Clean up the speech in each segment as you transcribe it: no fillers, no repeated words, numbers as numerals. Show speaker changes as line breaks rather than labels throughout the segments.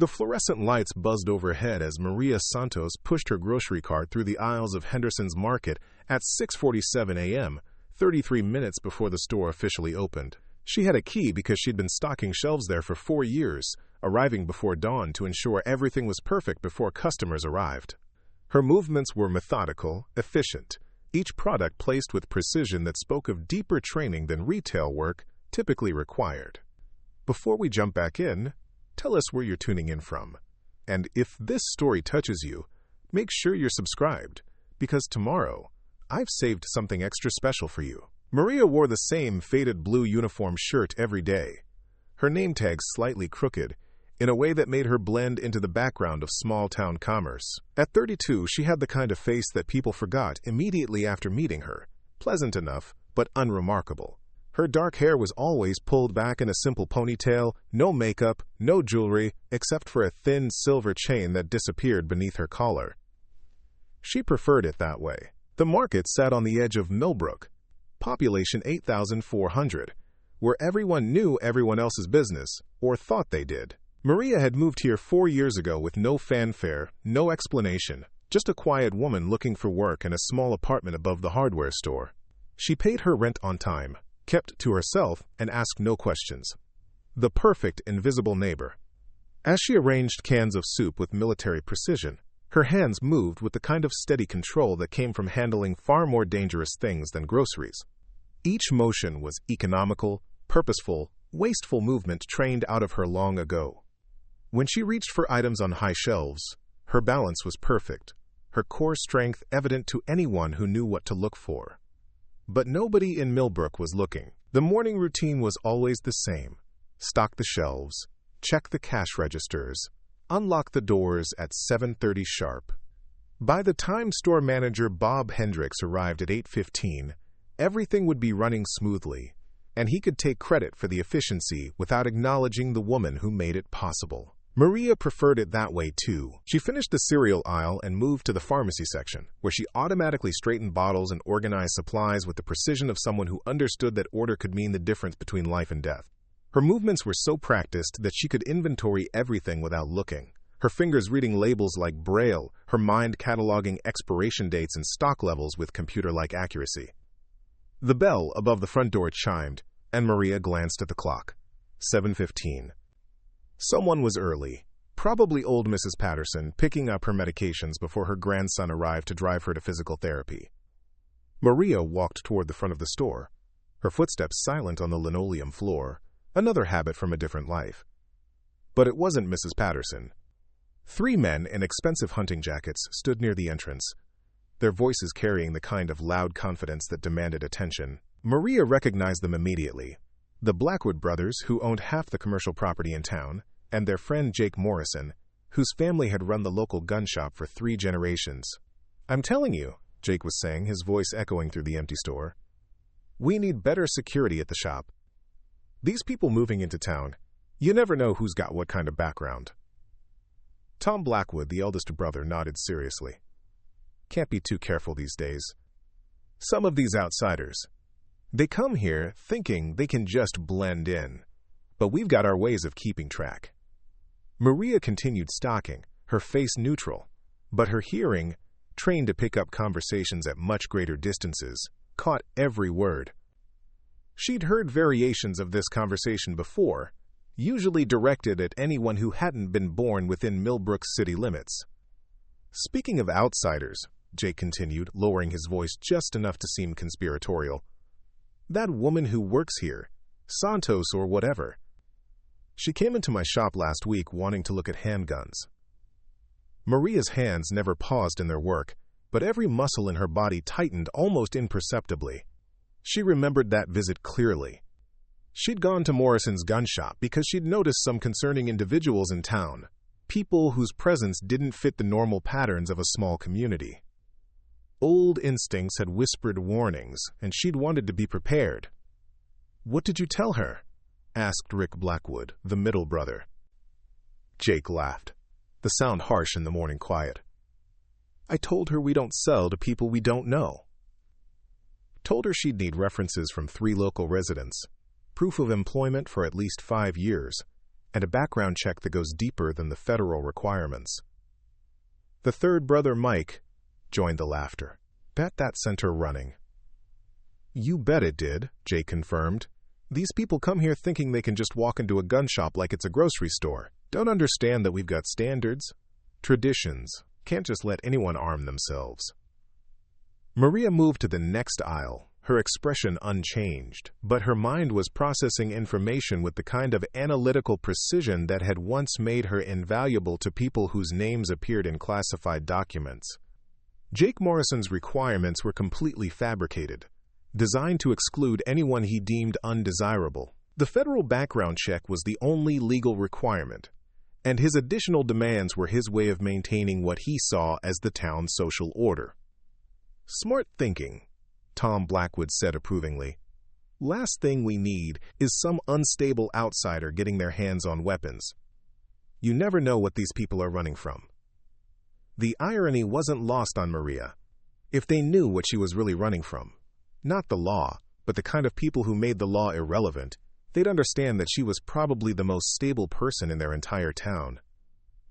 The fluorescent lights buzzed overhead as Maria Santos pushed her grocery cart through the aisles of Henderson's Market at 6:47 a.m., 33 minutes before the store officially opened. She had a key because she'd been stocking shelves there for 4 years, arriving before dawn to ensure everything was perfect before customers arrived. Her movements were methodical, efficient, each product placed with precision that spoke of deeper training than retail work typically required. Before we jump back in, tell us where you're tuning in from. And if this story touches you, make sure you're subscribed, because tomorrow, I've saved something extra special for you. Maria wore the same faded blue uniform shirt every day, her name tag slightly crooked, in a way that made her blend into the background of small-town commerce. At 32, she had the kind of face that people forgot immediately after meeting her, pleasant enough, but unremarkable. Her dark hair was always pulled back in a simple ponytail, no makeup, no jewelry, except for a thin silver chain that disappeared beneath her collar. She preferred it that way. The market sat on the edge of Millbrook, population 8,400, where everyone knew everyone else's business, or thought they did. Maria had moved here 4 years ago with no fanfare, no explanation, just a quiet woman looking for work in a small apartment above the hardware store. She paid her rent on time, kept to herself, and asked no questions. The perfect invisible neighbor. As she arranged cans of soup with military precision, her hands moved with the kind of steady control that came from handling far more dangerous things than groceries. Each motion was economical, purposeful, wasteful movement trained out of her long ago. When she reached for items on high shelves, her balance was perfect, her core strength evident to anyone who knew what to look for. But nobody in Millbrook was looking. The morning routine was always the same. Stock the shelves, check the cash registers, unlock the doors at 7:30 sharp. By the time store manager Bob Hendricks arrived at 8:15, everything would be running smoothly, and he could take credit for the efficiency without acknowledging the woman who made it possible. Maria preferred it that way too. She finished the cereal aisle and moved to the pharmacy section, where she automatically straightened bottles and organized supplies with the precision of someone who understood that order could mean the difference between life and death. Her movements were so practiced that she could inventory everything without looking, her fingers reading labels like Braille, her mind cataloging expiration dates and stock levels with computer-like accuracy. The bell above the front door chimed, and Maria glanced at the clock. 7:15. Someone was early, probably old Mrs. Patterson, picking up her medications before her grandson arrived to drive her to physical therapy. Maria walked toward the front of the store, her footsteps silent on the linoleum floor, another habit from a different life. But it wasn't Mrs. Patterson. 3 men in expensive hunting jackets stood near the entrance, their voices carrying the kind of loud confidence that demanded attention. Maria recognized them immediately. The Blackwood brothers, who owned half the commercial property in town, and their friend Jake Morrison, whose family had run the local gun shop for 3 generations. "I'm telling you," Jake was saying, his voice echoing through the empty store, "we need better security at the shop. These people moving into town, you never know who's got what kind of background." Tom Blackwood, the eldest brother, nodded seriously. "Can't be too careful these days. Some of these outsiders, they come here thinking they can just blend in, but we've got our ways of keeping track." Maria continued stocking, her face neutral, but her hearing, trained to pick up conversations at much greater distances, caught every word. She'd heard variations of this conversation before, usually directed at anyone who hadn't been born within Millbrook's city limits. "Speaking of outsiders," Jake continued, lowering his voice just enough to seem conspiratorial, "that woman who works here, Santos or whatever, she came into my shop last week wanting to look at handguns." Maria's hands never paused in their work, but every muscle in her body tightened almost imperceptibly. She remembered that visit clearly. She'd gone to Morrison's gun shop because she'd noticed some concerning individuals in town, people whose presence didn't fit the normal patterns of a small community. Old instincts had whispered warnings, and she'd wanted to be prepared. "What did you tell her?" asked Rick Blackwood, the middle brother. Jake laughed, the sound harsh in the morning quiet. "I told her we don't sell to people we don't know. Told her she'd need references from 3 local residents, proof of employment for at least 5 years, and a background check that goes deeper than the federal requirements. The third brother, Mike, joined the laughter. Bet that sent her running. You bet it did, Jake confirmed. These people come here thinking they can just walk into a gun shop like it's a grocery store. Don't understand that we've got standards, traditions. Can't just let anyone arm themselves. Maria moved to the next aisle, her expression unchanged, but her mind was processing information with the kind of analytical precision that had once made her invaluable to people whose names appeared in classified documents. Jake Morrison's requirements were completely fabricated, designed to exclude anyone he deemed undesirable. The federal background check was the only legal requirement, and his additional demands were his way of maintaining what he saw as the town's social order. Smart thinking, Tom Blackwood said approvingly. Last thing we need is some unstable outsider getting their hands on weapons. You never know what these people are running from. The irony wasn't lost on Maria. If they knew what she was really running from, not the law, but the kind of people who made the law irrelevant, they'd understand that she was probably the most stable person in their entire town.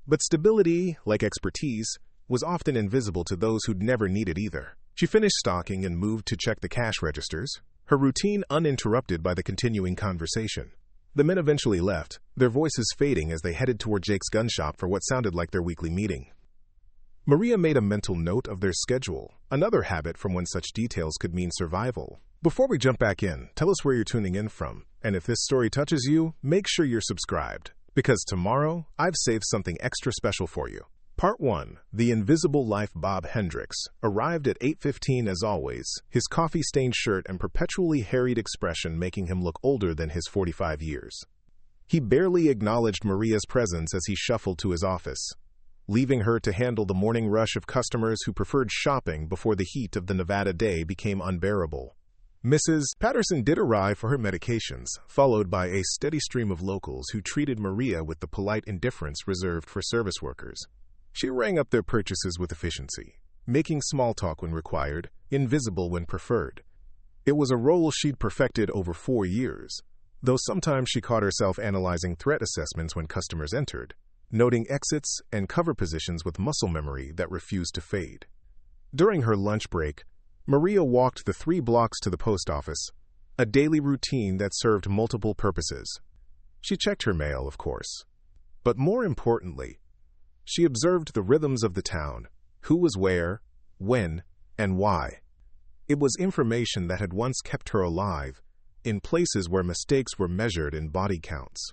But stability, like expertise, was often invisible to those who'd never needed either. She finished stocking and moved to check the cash registers, her routine uninterrupted by the continuing conversation. The men eventually left, their voices fading as they headed toward Jake's gun shop for what sounded like their weekly meeting. Maria made a mental note of their schedule, another habit from when such details could mean survival. Before we jump back in, tell us where you're tuning in from, and if this story touches you, make sure you're subscribed, because tomorrow I've saved something extra special for you. Part 1, The Invisible Life. Bob Hendricks arrived at 8:15 as always, his coffee-stained shirt and perpetually harried expression making him look older than his 45 years. He barely acknowledged Maria's presence as he shuffled to his office, leaving her to handle the morning rush of customers who preferred shopping before the heat of the Nevada day became unbearable. Mrs. Patterson did arrive for her medications, followed by a steady stream of locals who treated Maria with the polite indifference reserved for service workers. She rang up their purchases with efficiency, making small talk when required, invisible when preferred. It was a role she'd perfected over 4 years, though sometimes she caught herself analyzing threat assessments when customers entered, noting exits and cover positions with muscle memory that refused to fade. During her lunch break, Maria walked the 3 blocks to the post office, a daily routine that served multiple purposes. She checked her mail, of course. But more importantly, she observed the rhythms of the town, who was where, when, and why. It was information that had once kept her alive, in places where mistakes were measured in body counts.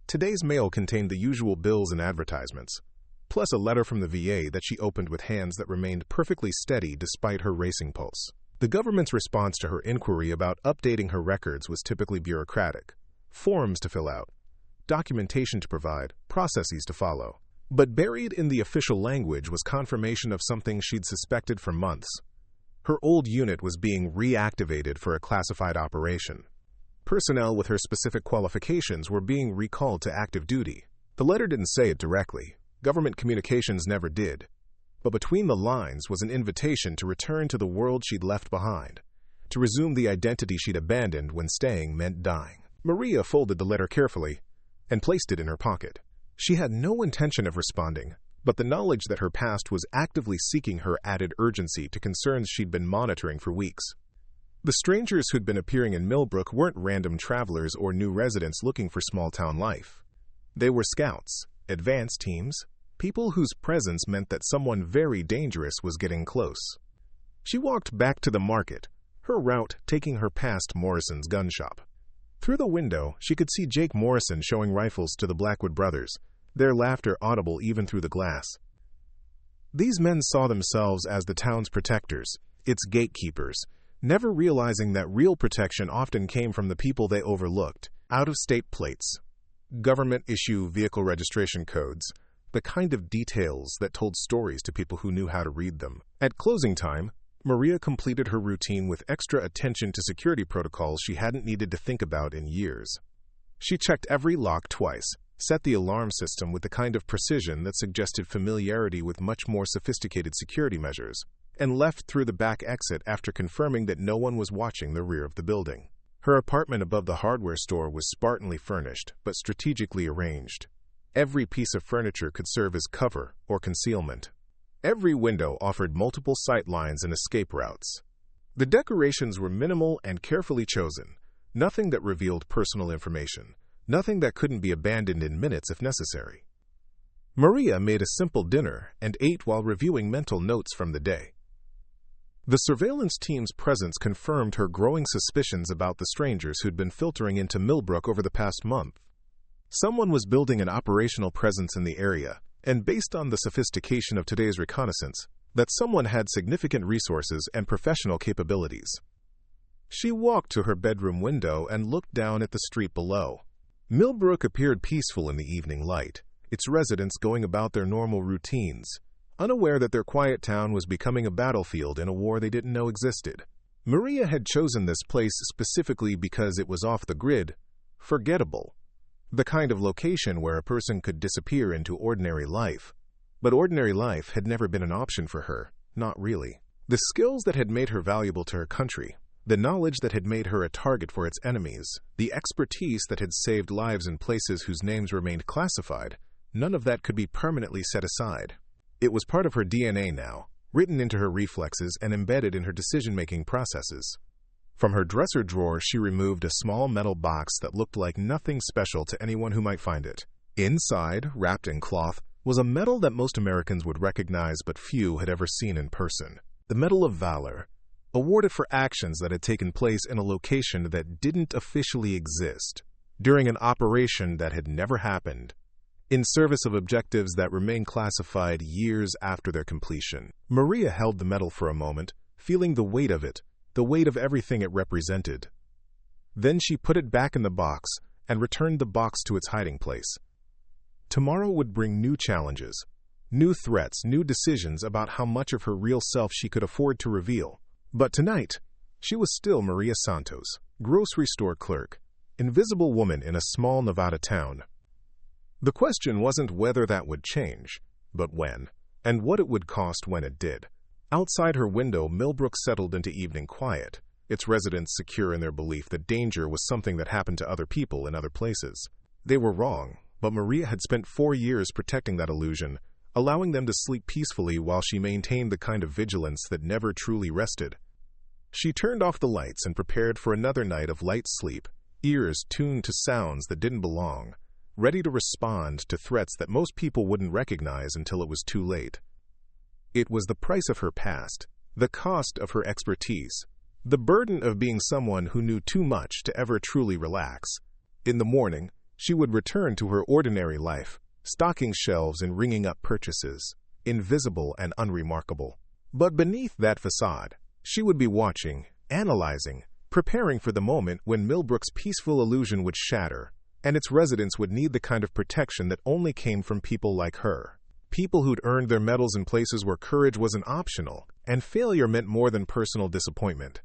Today's mail contained the usual bills and advertisements, plus a letter from the VA that she opened with hands that remained perfectly steady despite her racing pulse. The government's response to her inquiry about updating her records was typically bureaucratic. Forms to fill out, documentation to provide, processes to follow. But buried in the official language was confirmation of something she'd suspected for months. Her old unit was being reactivated for a classified operation. Personnel with her specific qualifications were being recalled to active duty. The letter didn't say it directly. Government communications never did. But between the lines was an invitation to return to the world she'd left behind, to resume the identity she'd abandoned when staying meant dying. Maria folded the letter carefully and placed it in her pocket. She had no intention of responding, but the knowledge that her past was actively seeking her added urgency to concerns she'd been monitoring for weeks. The strangers who'd been appearing in Millbrook weren't random travelers or new residents looking for small-town life. They were scouts, advance teams, people whose presence meant that someone very dangerous was getting close. She walked back to the market, her route taking her past Morrison's gun shop. Through the window, she could see Jake Morrison showing rifles to the Blackwood brothers, their laughter audible even through the glass. These men saw themselves as the town's protectors, its gatekeepers, never realizing that real protection often came from the people they overlooked. Out-of-state plates, government-issue vehicle registration codes, the kind of details that told stories to people who knew how to read them. At closing time, Maria completed her routine with extra attention to security protocols she hadn't needed to think about in years. She checked every lock twice, set the alarm system with the kind of precision that suggested familiarity with much more sophisticated security measures, and left through the back exit after confirming that no one was watching the rear of the building. Her apartment above the hardware store was spartanly furnished, but strategically arranged. Every piece of furniture could serve as cover or concealment. Every window offered multiple sight lines and escape routes. The decorations were minimal and carefully chosen, nothing that revealed personal information, nothing that couldn't be abandoned in minutes if necessary. Maria made a simple dinner and ate while reviewing mental notes from the day. The surveillance team's presence confirmed her growing suspicions about the strangers who'd been filtering into Millbrook over the past month. Someone was building an operational presence in the area, and based on the sophistication of today's reconnaissance, that someone had significant resources and professional capabilities. She walked to her bedroom window and looked down at the street below. Millbrook appeared peaceful in the evening light, its residents going about their normal routines, unaware that their quiet town was becoming a battlefield in a war they didn't know existed. Maria had chosen this place specifically because it was off the grid, forgettable, the kind of location where a person could disappear into ordinary life. But ordinary life had never been an option for her, not really. The skills that had made her valuable to her country, the knowledge that had made her a target for its enemies, the expertise that had saved lives in places whose names remained classified, none of that could be permanently set aside. It was part of her DNA now, written into her reflexes and embedded in her decision-making processes. From her dresser drawer, she removed a small metal box that looked like nothing special to anyone who might find it. Inside, wrapped in cloth, was a medal that most Americans would recognize but few had ever seen in person. The Medal of Valor, awarded for actions that had taken place in a location that didn't officially exist, during an operation that had never happened, in service of objectives that remained classified years after their completion. Maria held the medal for a moment, feeling the weight of it, the weight of everything it represented. Then she put it back in the box and returned the box to its hiding place. Tomorrow would bring new challenges, new threats, new decisions about how much of her real self she could afford to reveal. But tonight, she was still Maria Santos, grocery store clerk, invisible woman in a small Nevada town. The question wasn't whether that would change, but when, and what it would cost when it did. Outside her window, Millbrook settled into evening quiet, its residents secure in their belief that danger was something that happened to other people in other places. They were wrong, but Maria had spent 4 years protecting that illusion, allowing them to sleep peacefully while she maintained the kind of vigilance that never truly rested. She turned off the lights and prepared for another night of light sleep, ears tuned to sounds that didn't belong, ready to respond to threats that most people wouldn't recognize until it was too late. It was the price of her past, the cost of her expertise, the burden of being someone who knew too much to ever truly relax. In the morning, she would return to her ordinary life, stocking shelves and ringing up purchases, invisible and unremarkable. But beneath that facade, she would be watching, analyzing, preparing for the moment when Millbrook's peaceful illusion would shatter, and its residents would need the kind of protection that only came from people like her. People who'd earned their medals in places where courage wasn't optional, and failure meant more than personal disappointment.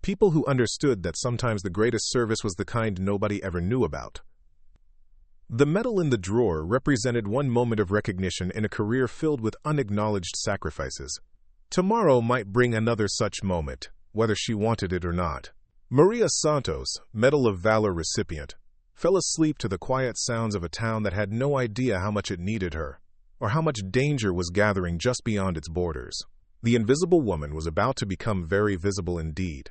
People who understood that sometimes the greatest service was the kind nobody ever knew about. The medal in the drawer represented one moment of recognition in a career filled with unacknowledged sacrifices. Tomorrow might bring another such moment, whether she wanted it or not. Maria Santos, Medal of Valor recipient, fell asleep to the quiet sounds of a town that had no idea how much it needed her, or how much danger was gathering just beyond its borders. The invisible woman was about to become very visible indeed.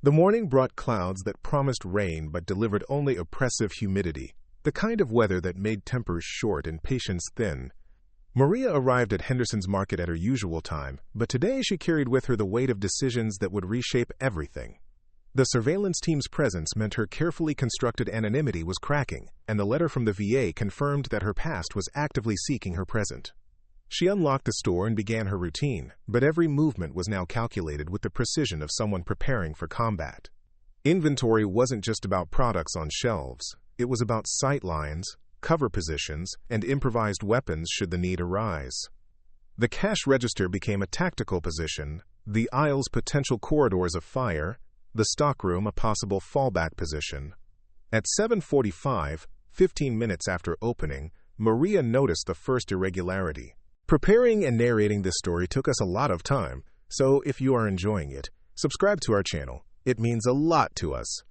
The morning brought clouds that promised rain but delivered only oppressive humidity, the kind of weather that made tempers short and patience thin. Maria arrived at Henderson's Market at her usual time, but today she carried with her the weight of decisions that would reshape everything. The surveillance team's presence meant her carefully constructed anonymity was cracking, and the letter from the VA confirmed that her past was actively seeking her present. She unlocked the store and began her routine, but every movement was now calculated with the precision of someone preparing for combat. Inventory wasn't just about products on shelves. It was about sight lines, cover positions, and improvised weapons should the need arise. The cash register became a tactical position, the aisles potential corridors of fire, the stockroom a possible fallback position. At 7:45, 15 minutes after opening, Maria noticed the first irregularity. Preparing and narrating this story took us a lot of time, so if you are enjoying it, subscribe to our channel. It means a lot to us.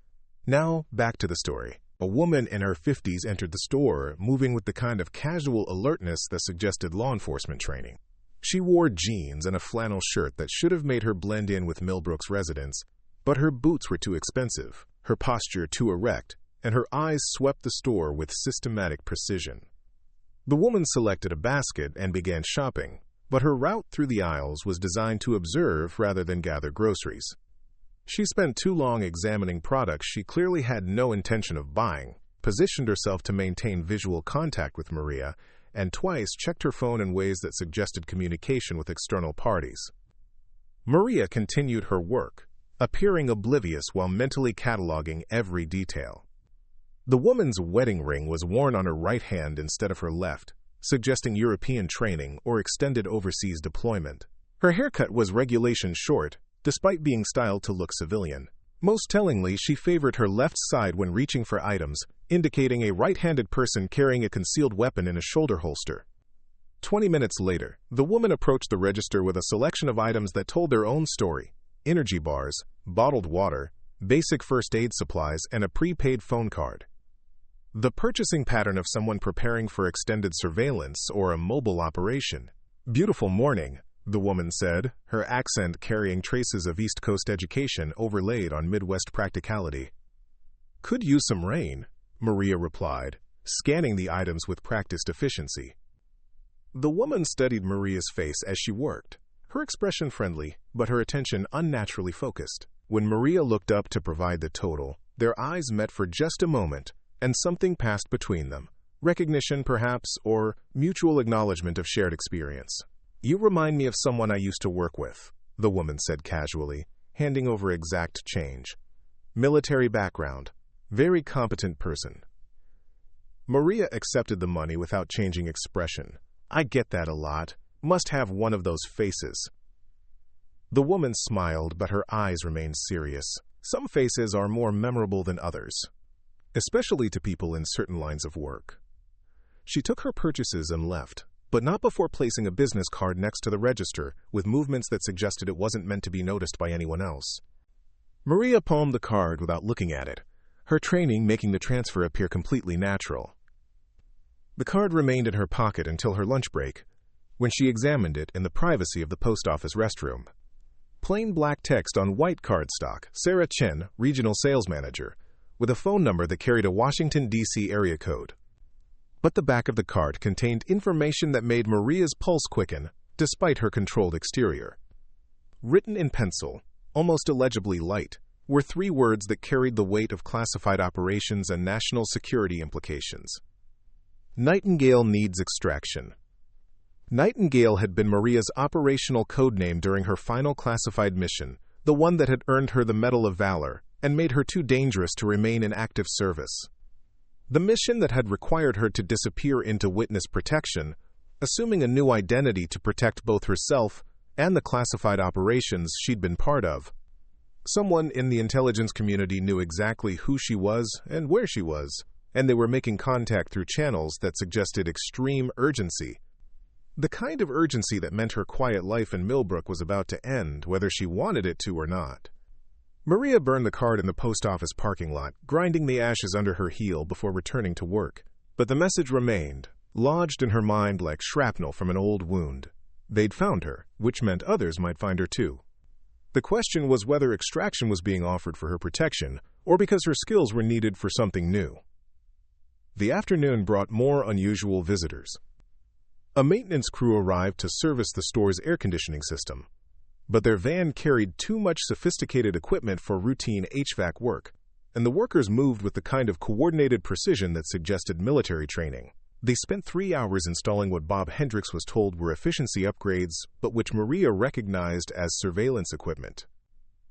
Now, back to the story. A woman in her 50s entered the store, moving with the kind of casual alertness that suggested law enforcement training. She wore jeans and a flannel shirt that should have made her blend in with Millbrook's residents, but her boots were too expensive, her posture too erect, and her eyes swept the store with systematic precision. The woman selected a basket and began shopping, but her route through the aisles was designed to observe rather than gather groceries. She spent too long examining products she clearly had no intention of buying, positioned herself to maintain visual contact with Maria, and twice checked her phone in ways that suggested communication with external parties. Maria continued her work, appearing oblivious while mentally cataloging every detail. The woman's wedding ring was worn on her right hand instead of her left, suggesting European training or extended overseas deployment. Her haircut was regulation short, despite being styled to look civilian. Most tellingly, she favored her left side when reaching for items, indicating a right-handed person carrying a concealed weapon in a shoulder holster. 20 minutes later, the woman approached the register with a selection of items that told their own story: energy bars, bottled water, basic first aid supplies, and a prepaid phone card. The purchasing pattern of someone preparing for extended surveillance or a mobile operation. "Beautiful morning," the woman said, her accent carrying traces of East Coast education overlaid on Midwest practicality. "Could use some rain," Maria replied, scanning the items with practiced efficiency. The woman studied Maria's face as she worked, her expression friendly, but her attention unnaturally focused. When Maria looked up to provide the total, their eyes met for just a moment, and something passed between them. Recognition, perhaps, or mutual acknowledgement of shared experience. "You remind me of someone I used to work with," the woman said casually, handing over exact change. "Military background. Very competent person." Maria accepted the money without changing expression. "I get that a lot. Must have one of those faces." The woman smiled, but her eyes remained serious. Some faces are more memorable than others, especially to people in certain lines of work. She took her purchases and left, but not before placing a business card next to the register with movements that suggested it wasn't meant to be noticed by anyone else. Maria palmed the card without looking at it, her training making the transfer appear completely natural. The card remained in her pocket until her lunch break, when she examined it in the privacy of the post office restroom. Plain black text on white cardstock: Sarah Chen, Regional Sales Manager, with a phone number that carried a Washington, D.C. area code. But the back of the card contained information that made Maria's pulse quicken, despite her controlled exterior. Written in pencil, almost illegibly light, were 3 words that carried the weight of classified operations and national security implications. Nightingale needs extraction. Nightingale had been Maria's operational codename during her final classified mission, the one that had earned her the Medal of Valor and made her too dangerous to remain in active service. The mission that had required her to disappear into witness protection, assuming a new identity to protect both herself and the classified operations she'd been part of. Someone in the intelligence community knew exactly who she was and where she was, and they were making contact through channels that suggested extreme urgency. The kind of urgency that meant her quiet life in Millbrook was about to end, whether she wanted it to or not. Maria burned the card in the post office parking lot, grinding the ashes under her heel before returning to work. But the message remained, lodged in her mind like shrapnel from an old wound. They'd found her, which meant others might find her too. The question was whether extraction was being offered for her protection, or because her skills were needed for something new. The afternoon brought more unusual visitors. A maintenance crew arrived to service the store's air conditioning system, but their van carried too much sophisticated equipment for routine HVAC work, and the workers moved with the kind of coordinated precision that suggested military training. They spent 3 hours installing what Bob Hendricks was told were efficiency upgrades, but which Maria recognized as surveillance equipment.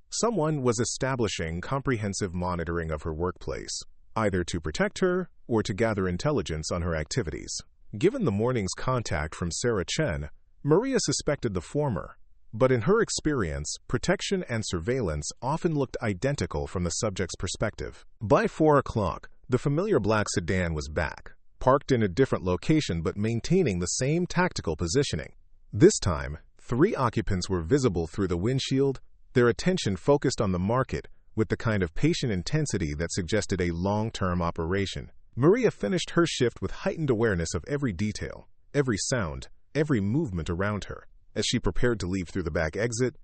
Someone was establishing comprehensive monitoring of her workplace, either to protect her or to gather intelligence on her activities. Given the morning's contact from Sarah Chen, Maria suspected the former, but in her experience, protection and surveillance often looked identical from the subject's perspective. By 4 o'clock, the familiar black sedan was back, parked in a different location but maintaining the same tactical positioning. This time, 3 occupants were visible through the windshield, their attention focused on the market, with the kind of patient intensity that suggested a long-term operation. Maria finished her shift with heightened awareness of every detail, every sound, every movement around her. As she prepared to leave through the back exit,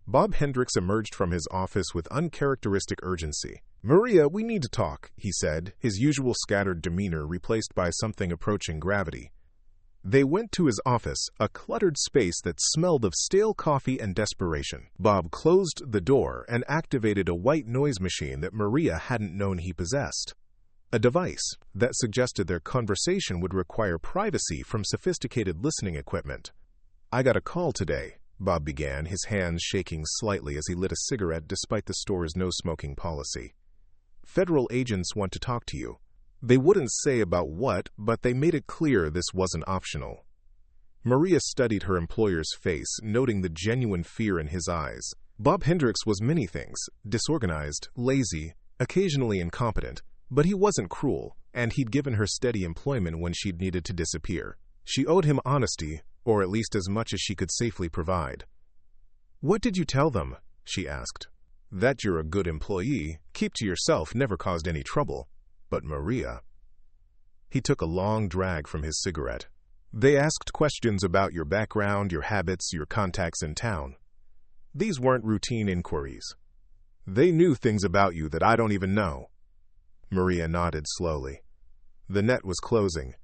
Bob Hendricks emerged from his office with uncharacteristic urgency. "Maria, we need to talk," he said, his usual scattered demeanor replaced by something approaching gravity. They went to his office, a cluttered space that smelled of stale coffee and desperation. Bob closed the door and activated a white noise machine that Maria hadn't known he possessed. A device that suggested their conversation would require privacy from sophisticated listening equipment. "I got a call today," Bob began, his hands shaking slightly as he lit a cigarette despite the store's no-smoking policy. "Federal agents want to talk to you. They wouldn't say about what, but they made it clear this wasn't optional." Maria studied her employer's face, noting the genuine fear in his eyes. Bob Hendricks was many things: disorganized, lazy, occasionally incompetent. But he wasn't cruel, and he'd given her steady employment when she'd needed to disappear. She owed him honesty, or at least as much as she could safely provide. "What did you tell them?" she asked. "That you're a good employee, keep to yourself, never caused any trouble. But Maria..." He took a long drag from his cigarette. "They asked questions about your background, your habits, your contacts in town. These weren't routine inquiries. They knew things about you that I don't even know." Maria nodded slowly. The net was closing,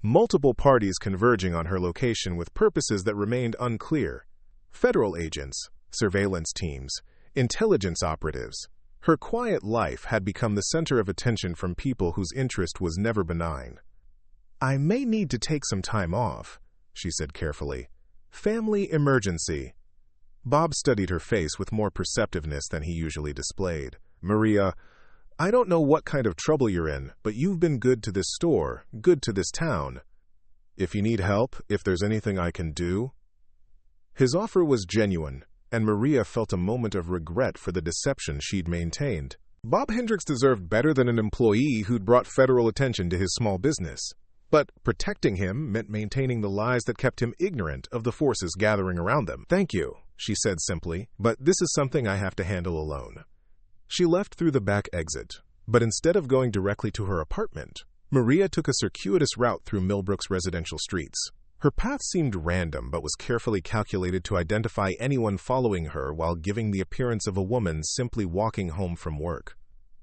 multiple parties converging on her location with purposes that remained unclear. Federal agents, surveillance teams, intelligence operatives. Her quiet life had become the center of attention from people whose interest was never benign. "I may need to take some time off," she said carefully. "Family emergency." Bob studied her face with more perceptiveness than he usually displayed. "Maria, I don't know what kind of trouble you're in, but you've been good to this store, good to this town. If you need help, if there's anything I can do..." His offer was genuine, and Maria felt a moment of regret for the deception she'd maintained. Bob Hendricks deserved better than an employee who'd brought federal attention to his small business. But protecting him meant maintaining the lies that kept him ignorant of the forces gathering around them. "Thank you," she said simply, "but this is something I have to handle alone." She left through the back exit, but instead of going directly to her apartment, Maria took a circuitous route through Millbrook's residential streets. Her path seemed random, but was carefully calculated to identify anyone following her while giving the appearance of a woman simply walking home from work.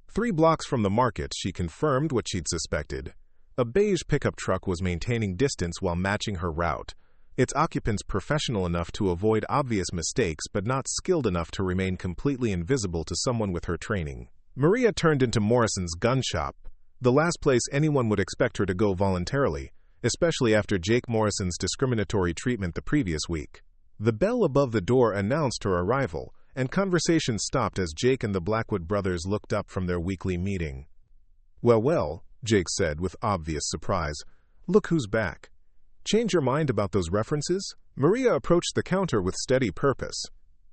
3 blocks from the market, she confirmed what she'd suspected. A beige pickup truck was maintaining distance while matching her route, its occupants professional enough to avoid obvious mistakes but not skilled enough to remain completely invisible to someone with her training. Maria turned into Morrison's gun shop, the last place anyone would expect her to go voluntarily, especially after Jake Morrison's discriminatory treatment the previous week. The bell above the door announced her arrival, and conversation stopped as Jake and the Blackwood brothers looked up from their weekly meeting. Well, Jake said with obvious surprise. "Look who's back." "Change your mind about those references?" Maria approached the counter with steady purpose,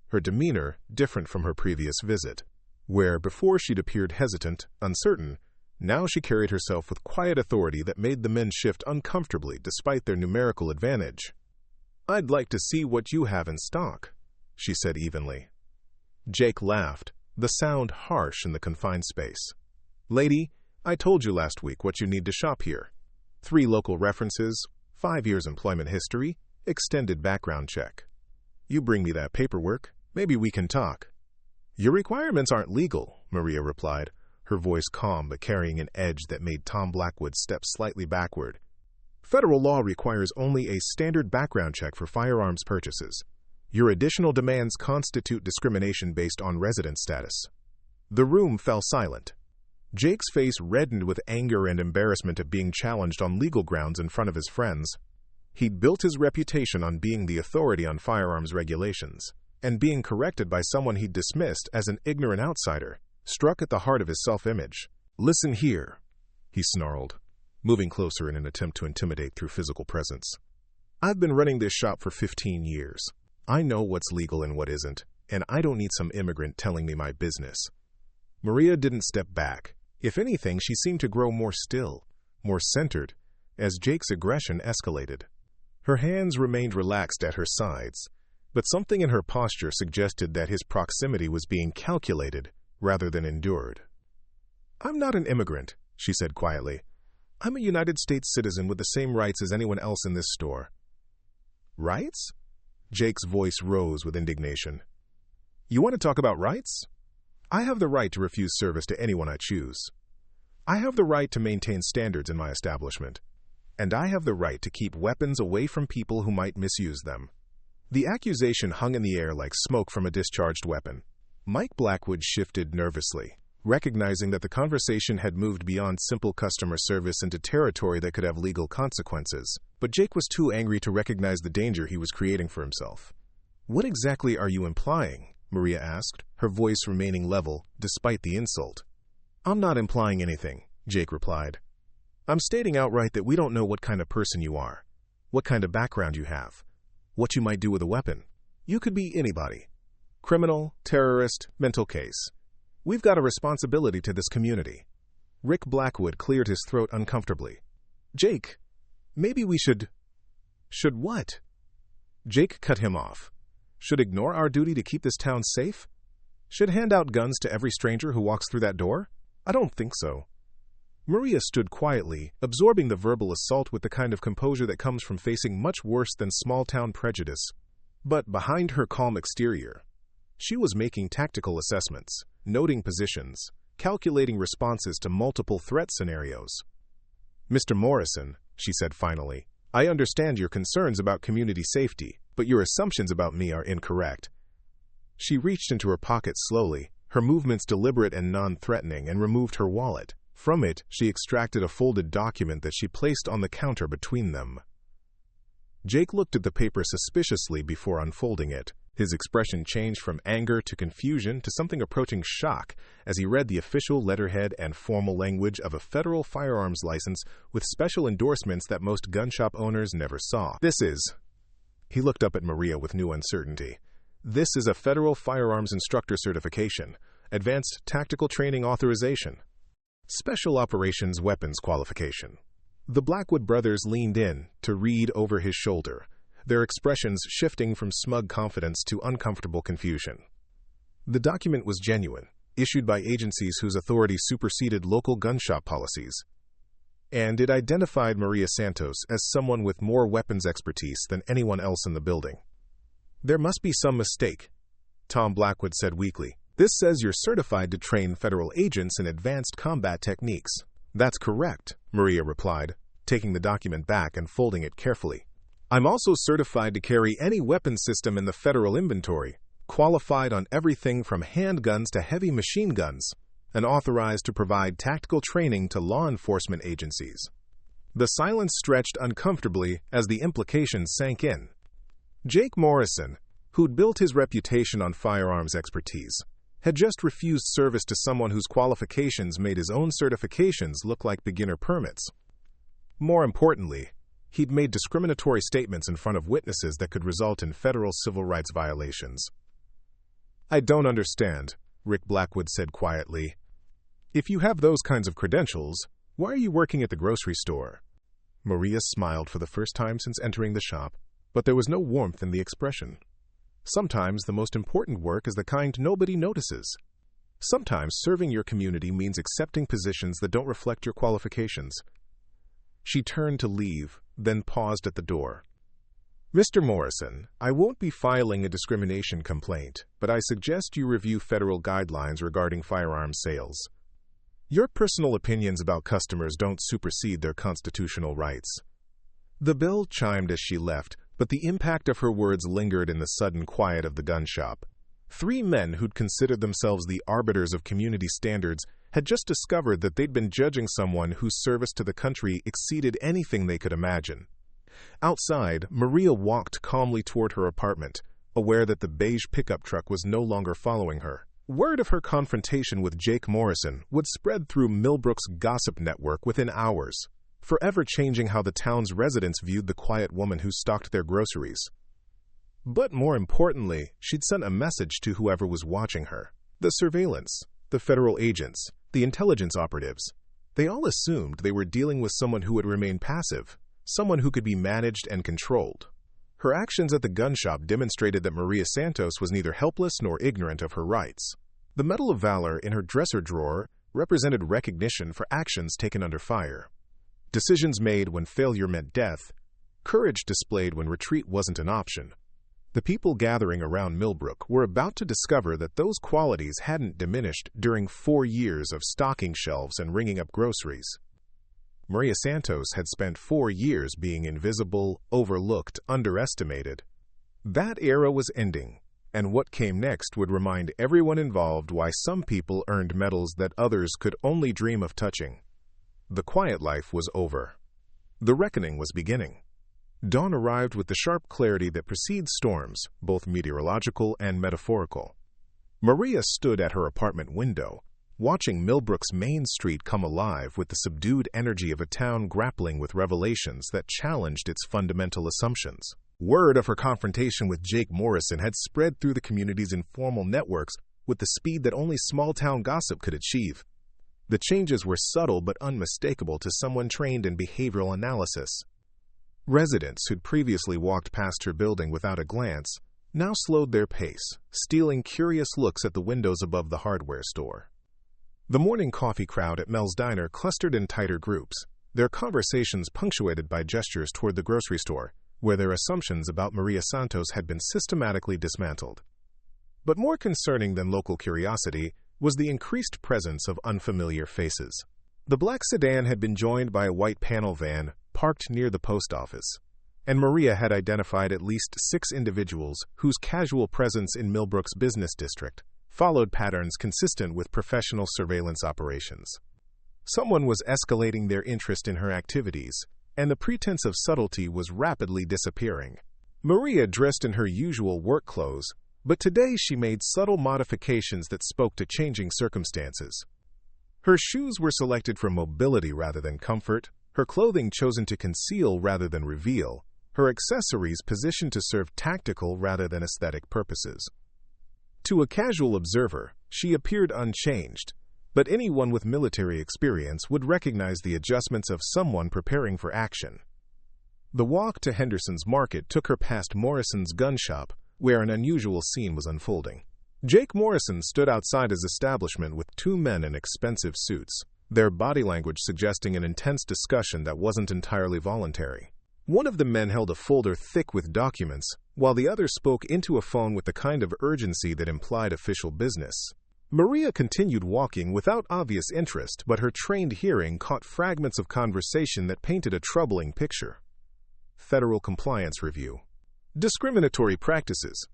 her demeanor different from her previous visit, where before she'd appeared hesitant, uncertain. Now she carried herself with quiet authority that made the men shift uncomfortably despite their numerical advantage. "I'd like to see what you have in stock," she said evenly. Jake laughed, the sound harsh in the confined space. "Lady, I told you last week what you need to shop here. 3 local references, 5 years employment history, extended background check. You bring me that paperwork, maybe we can talk." "Your requirements aren't legal," Maria replied, her voice calm but carrying an edge that made Tom Blackwood step slightly backward. "Federal law requires only a standard background check for firearms purchases. Your additional demands constitute discrimination based on residence status." The room fell silent. Jake's face reddened with anger and embarrassment at being challenged on legal grounds in front of his friends. He'd built his reputation on being the authority on firearms regulations, and being corrected by someone he'd dismissed as an ignorant outsider struck at the heart of his self-image. "Listen here," he snarled, moving closer in an attempt to intimidate through physical presence. "I've been running this shop for 15 years. I know what's legal and what isn't, and I don't need some immigrant telling me my business." Maria didn't step back. If anything, she seemed to grow more still, more centered, as Jake's aggression escalated. Her hands remained relaxed at her sides, but something in her posture suggested that his proximity was being calculated rather than endured. "I'm not an immigrant," she said quietly. "I'm a United States citizen with the same rights as anyone else in this store." "Rights?" Jake's voice rose with indignation. "You want to talk about rights? I have the right to refuse service to anyone I choose. I have the right to maintain standards in my establishment. And I have the right to keep weapons away from people who might misuse them." The accusation hung in the air like smoke from a discharged weapon. Mike Blackwood shifted nervously, recognizing that the conversation had moved beyond simple customer service into territory that could have legal consequences. But Jake was too angry to recognize the danger he was creating for himself. "What exactly are you implying?" Maria asked, her voice remaining level despite the insult. "I'm not implying anything," Jake replied. "I'm stating outright that we don't know what kind of person you are, what kind of background you have, what you might do with a weapon. You could be anybody. Criminal, terrorist, mental case. We've got a responsibility to this community." Rick Blackwood cleared his throat uncomfortably. "Jake, maybe we should..." "Should what?" Jake cut him off. "Should ignore our duty to keep this town safe? Should hand out guns to every stranger who walks through that door? I don't think so." Maria stood quietly, absorbing the verbal assault with the kind of composure that comes from facing much worse than small-town prejudice. But behind her calm exterior, she was making tactical assessments, noting positions, calculating responses to multiple threat scenarios. "Mr. Morrison," she said finally, "I understand your concerns about community safety, but your assumptions about me are incorrect." She reached into her pocket slowly, her movements deliberate and non-threatening, and removed her wallet. From it, she extracted a folded document that she placed on the counter between them. Jake looked at the paper suspiciously before unfolding it. His expression changed from anger to confusion to something approaching shock as he read the official letterhead and formal language of a federal firearms license with special endorsements that most gun shop owners never saw. He looked up at Maria with new uncertainty. "This is a federal firearms instructor certification, advanced tactical training authorization, special operations weapons qualification." The Blackwood brothers leaned in to read over his shoulder, their expressions shifting from smug confidence to uncomfortable confusion. The document was genuine, issued by agencies whose authority superseded local gun shop policies. And it identified Maria Santos as someone with more weapons expertise than anyone else in the building. "There must be some mistake," Tom Blackwood said weakly. "This says you're certified to train federal agents in advanced combat techniques." "That's correct," Maria replied, taking the document back and folding it carefully. "I'm also certified to carry any weapon system in the federal inventory, qualified on everything from handguns to heavy machine guns, and authorized to provide tactical training to law enforcement agencies." The silence stretched uncomfortably as the implications sank in. Jake Morrison, who'd built his reputation on firearms expertise, had just refused service to someone whose qualifications made his own certifications look like beginner permits. More importantly, he'd made discriminatory statements in front of witnesses that could result in federal civil rights violations. "I don't understand," Rick Blackwood said quietly. "If you have those kinds of credentials, why are you working at the grocery store?" Maria smiled for the first time since entering the shop, but there was no warmth in the expression. Sometimes the most important work is the kind nobody notices. Sometimes serving your community means accepting positions that don't reflect your qualifications. She turned to leave, then paused at the door. "Mr. Morrison, I won't be filing a discrimination complaint, but I suggest you review federal guidelines regarding firearms sales. Your personal opinions about customers don't supersede their constitutional rights." The bell chimed as she left, but the impact of her words lingered in the sudden quiet of the gun shop. Three men who'd considered themselves the arbiters of community standards had just discovered that they'd been judging someone whose service to the country exceeded anything they could imagine. Outside, Maria walked calmly toward her apartment, aware that the beige pickup truck was no longer following her. Word of her confrontation with Jake Morrison would spread through Millbrook's gossip network within hours, forever changing how the town's residents viewed the quiet woman who stocked their groceries. But more importantly, she'd sent a message to whoever was watching her. The surveillance, the federal agents, the intelligence operatives. They all assumed they were dealing with someone who would remain passive, someone who could be managed and controlled. Her actions at the gun shop demonstrated that Maria Santos was neither helpless nor ignorant of her rights. The Medal of Valor in her dresser drawer represented recognition for actions taken under fire. Decisions made when failure meant death, courage displayed when retreat wasn't an option. The people gathering around Millbrook were about to discover that those qualities hadn't diminished during 4 years of stocking shelves and ringing up groceries. Maria Santos had spent 4 years being invisible, overlooked, underestimated. That era was ending, and what came next would remind everyone involved why some people earned medals that others could only dream of touching. The quiet life was over. The reckoning was beginning. Dawn arrived with the sharp clarity that precedes storms, both meteorological and metaphorical. Maria stood at her apartment window, watching Millbrook's main street come alive with the subdued energy of a town grappling with revelations that challenged its fundamental assumptions. Word of her confrontation with Jake Morrison had spread through the community's informal networks with the speed that only small-town gossip could achieve. The changes were subtle but unmistakable to someone trained in behavioral analysis. Residents who'd previously walked past her building without a glance now slowed their pace, stealing curious looks at the windows above the hardware store. The morning coffee crowd at Mel's Diner clustered in tighter groups, their conversations punctuated by gestures toward the grocery store, where their assumptions about Maria Santos had been systematically dismantled. But more concerning than local curiosity was the increased presence of unfamiliar faces. The black sedan had been joined by a white panel van parked near the post office, and Maria had identified at least 6 individuals whose casual presence in Millbrook's business district followed patterns consistent with professional surveillance operations. Someone was escalating their interest in her activities, and the pretense of subtlety was rapidly disappearing. Maria dressed in her usual work clothes, but today she made subtle modifications that spoke to changing circumstances. Her shoes were selected for mobility rather than comfort, her clothing chosen to conceal rather than reveal, her accessories positioned to serve tactical rather than aesthetic purposes. To a casual observer, she appeared unchanged, but anyone with military experience would recognize the adjustments of someone preparing for action. The walk to Henderson's Market took her past Morrison's gun shop, where an unusual scene was unfolding. Jake Morrison stood outside his establishment with 2 men in expensive suits, their body language suggesting an intense discussion that wasn't entirely voluntary. One of the men held a folder thick with documents, while the other spoke into a phone with the kind of urgency that implied official business. Maria continued walking without obvious interest, but her trained hearing caught fragments of conversation that painted a troubling picture. Federal compliance review. Discriminatory practices.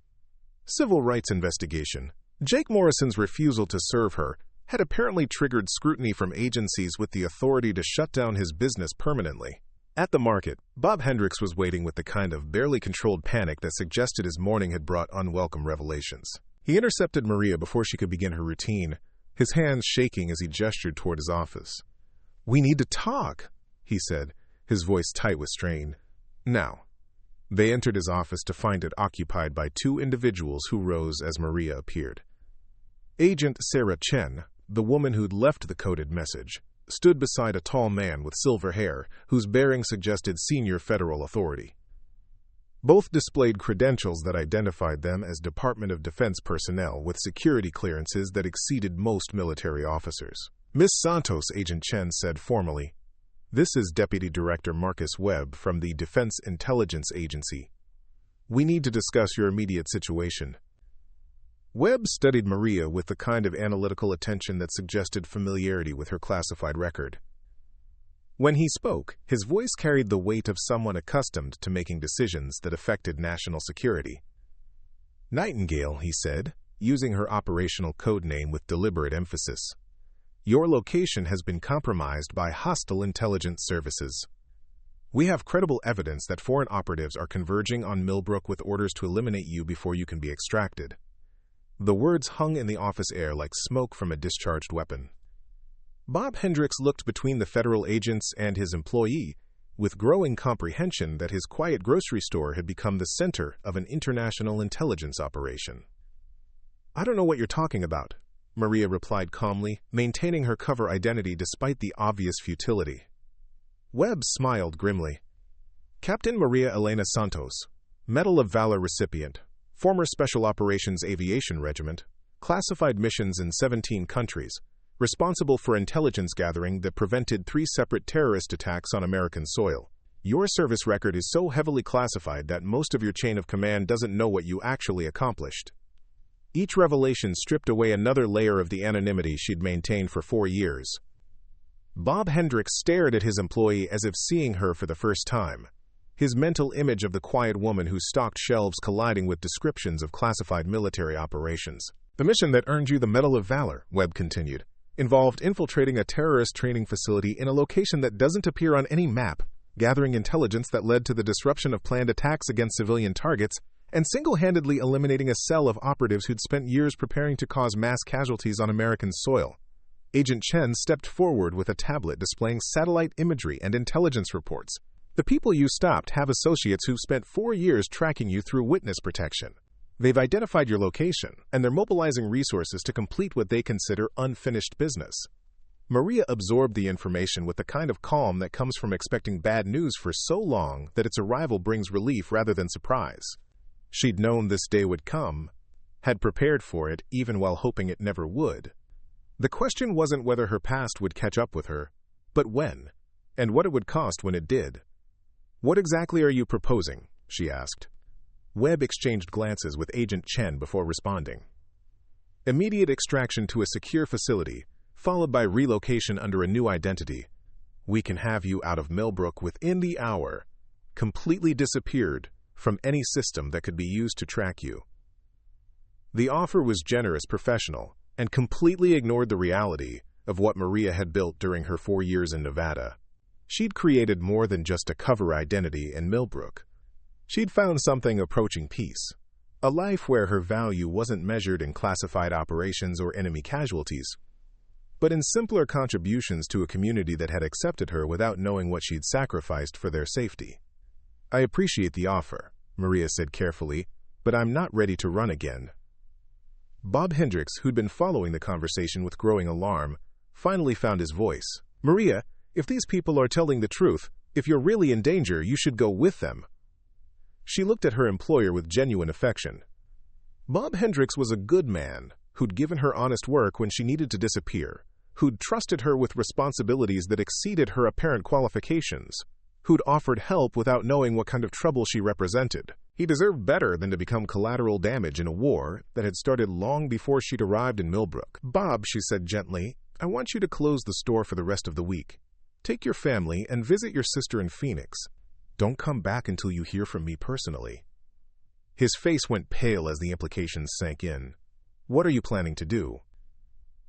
Civil rights investigation. Jake Morrison's refusal to serve her had apparently triggered scrutiny from agencies with the authority to shut down his business permanently. At the market, Bob Hendricks was waiting with the kind of barely controlled panic that suggested his morning had brought unwelcome revelations. He intercepted Maria before she could begin her routine, his hands shaking as he gestured toward his office. "We need to talk," he said, his voice tight with strain. "Now." They entered his office to find it occupied by 2 individuals who rose as Maria appeared. Agent Sarah Chen, the woman who'd left the coded message, stood beside a tall man with silver hair whose bearing suggested senior federal authority. Both displayed credentials that identified them as Department of Defense personnel with security clearances that exceeded most military officers. "Miss Santos," Agent Chen said formally. "This is Deputy Director Marcus Webb from the Defense Intelligence Agency. We need to discuss your immediate situation." Webb studied Maria with the kind of analytical attention that suggested familiarity with her classified record. When he spoke, his voice carried the weight of someone accustomed to making decisions that affected national security. "Nightingale," he said, using her operational code name with deliberate emphasis. "Your location has been compromised by hostile intelligence services. We have credible evidence that foreign operatives are converging on Millbrook with orders to eliminate you before you can be extracted." The words hung in the office air like smoke from a discharged weapon. Bob Hendricks looked between the federal agents and his employee, with growing comprehension that his quiet grocery store had become the center of an international intelligence operation. "I don't know what you're talking about," Maria replied calmly, maintaining her cover identity despite the obvious futility. Webb smiled grimly. "Captain Maria Elena Santos, Medal of Valor recipient, former Special Operations Aviation Regiment, classified missions in 17 countries, responsible for intelligence gathering that prevented 3 separate terrorist attacks on American soil. Your service record is so heavily classified that most of your chain of command doesn't know what you actually accomplished. Each revelation stripped away another layer of the anonymity she'd maintained for 4 years. Bob Hendricks stared at his employee as if seeing her for the first time. His mental image of the quiet woman who stocked shelves colliding with descriptions of classified military operations. The mission that earned you the Medal of Valor, Webb continued, involved infiltrating a terrorist training facility in a location that doesn't appear on any map, gathering intelligence that led to the disruption of planned attacks against civilian targets, and single-handedly eliminating a cell of operatives who'd spent years preparing to cause mass casualties on American soil. Agent Chen stepped forward with a tablet displaying satellite imagery and intelligence reports. The people you stopped have associates who've spent 4 years tracking you through witness protection. They've identified your location, and they're mobilizing resources to complete what they consider unfinished business. Maria absorbed the information with the kind of calm that comes from expecting bad news for so long that its arrival brings relief rather than surprise. She'd known this day would come, had prepared for it even while hoping it never would. The question wasn't whether her past would catch up with her, but when, and what it would cost when it did. "What exactly are you proposing?" she asked. Webb exchanged glances with Agent Chen before responding. "Immediate extraction to a secure facility, followed by relocation under a new identity. We can have you out of Millbrook within the hour, completely disappeared from any system that could be used to track you." The offer was generous, professional, and completely ignored the reality of what Maria had built during her 4 years in Nevada. She'd created more than just a cover identity in Millbrook. She'd found something approaching peace, a life where her value wasn't measured in classified operations or enemy casualties, but in simpler contributions to a community that had accepted her without knowing what she'd sacrificed for their safety. "I appreciate the offer," Maria said carefully, "but I'm not ready to run again." Bob Hendricks, who'd been following the conversation with growing alarm, finally found his voice. "Maria, if these people are telling the truth, if you're really in danger, you should go with them." She looked at her employer with genuine affection. Bob Hendricks was a good man who'd given her honest work when she needed to disappear, who'd trusted her with responsibilities that exceeded her apparent qualifications, who'd offered help without knowing what kind of trouble she represented. He deserved better than to become collateral damage in a war that had started long before she'd arrived in Millbrook. "Bob," she said gently, "I want you to close the store for the rest of the week. Take your family and visit your sister in Phoenix. Don't come back until you hear from me personally." His face went pale as the implications sank in. "What are you planning to do?"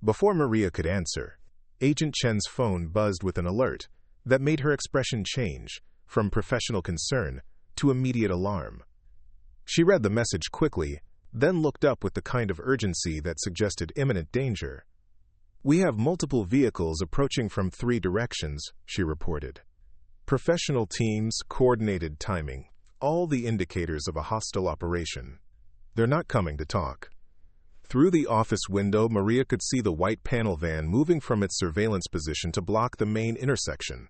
Before Maria could answer, Agent Chen's phone buzzed with an alert that made her expression change from professional concern to immediate alarm. She read the message quickly, then looked up with the kind of urgency that suggested imminent danger. "We have multiple vehicles approaching from 3 directions," she reported. "Professional teams, coordinated timing, all the indicators of a hostile operation. They're not coming to talk." Through the office window, Maria could see the white panel van moving from its surveillance position to block the main intersection.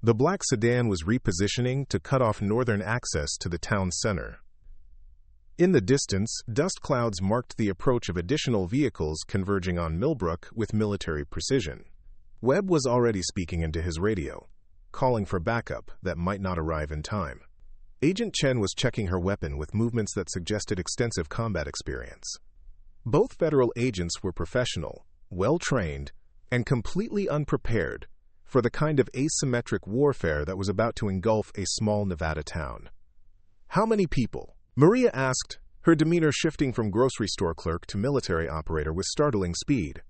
The black sedan was repositioning to cut off northern access to the town center. In the distance, dust clouds marked the approach of additional vehicles converging on Millbrook with military precision. Webb was already speaking into his radio, calling for backup that might not arrive in time. Agent Chen was checking her weapon with movements that suggested extensive combat experience. Both federal agents were professional, well-trained, and completely unprepared for the kind of asymmetric warfare that was about to engulf a small Nevada town. "How many people?" Maria asked, her demeanor shifting from grocery store clerk to military operator with startling speed.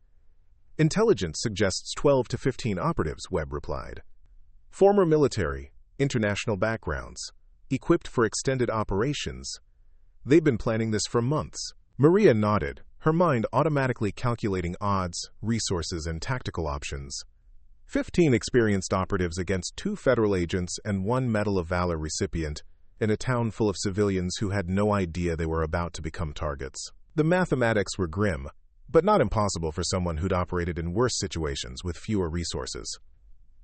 "Intelligence suggests 12 to 15 operatives," Webb replied. "Former military, international backgrounds, equipped for extended operations. They've been planning this for months." Maria nodded, her mind automatically calculating odds, resources, and tactical options. 15 experienced operatives against 2 federal agents and 1 Medal of Valor recipient in a town full of civilians who had no idea they were about to become targets. The mathematics were grim, but not impossible for someone who'd operated in worse situations with fewer resources.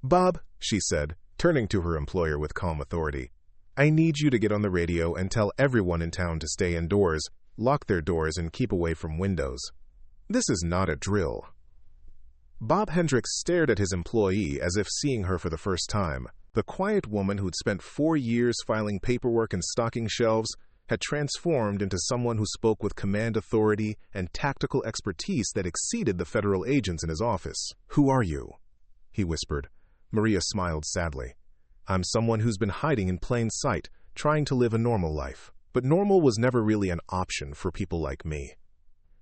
"Bob," she said, turning to her employer with calm authority, "I need you to get on the radio and tell everyone in town to stay indoors, lock their doors, and keep away from windows." This is not a drill. Bob Hendricks stared at his employee as if seeing her for the first time. The quiet woman who'd spent 4 years filing paperwork and stocking shelves had transformed into someone who spoke with command authority and tactical expertise that exceeded the federal agents in his office. "Who are you?" he whispered. Maria smiled sadly. "I'm someone who's been hiding in plain sight, trying to live a normal life. But normal was never really an option for people like me."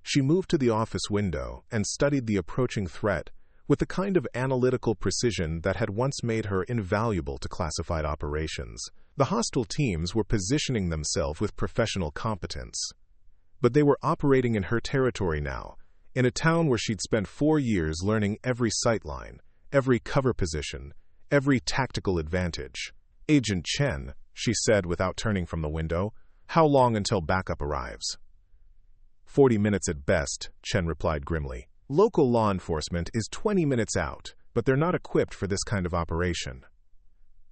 She moved to the office window and studied the approaching threat with the kind of analytical precision that had once made her invaluable to classified operations. The hostile teams were positioning themselves with professional competence. But they were operating in her territory now, in a town where she'd spent 4 years learning every sightline, every cover position, every tactical advantage. "Agent Chen," she said without turning from the window, "how long until backup arrives?" 40 minutes at best, Chen replied grimly. "Local law enforcement is 20 minutes out, but they're not equipped for this kind of operation."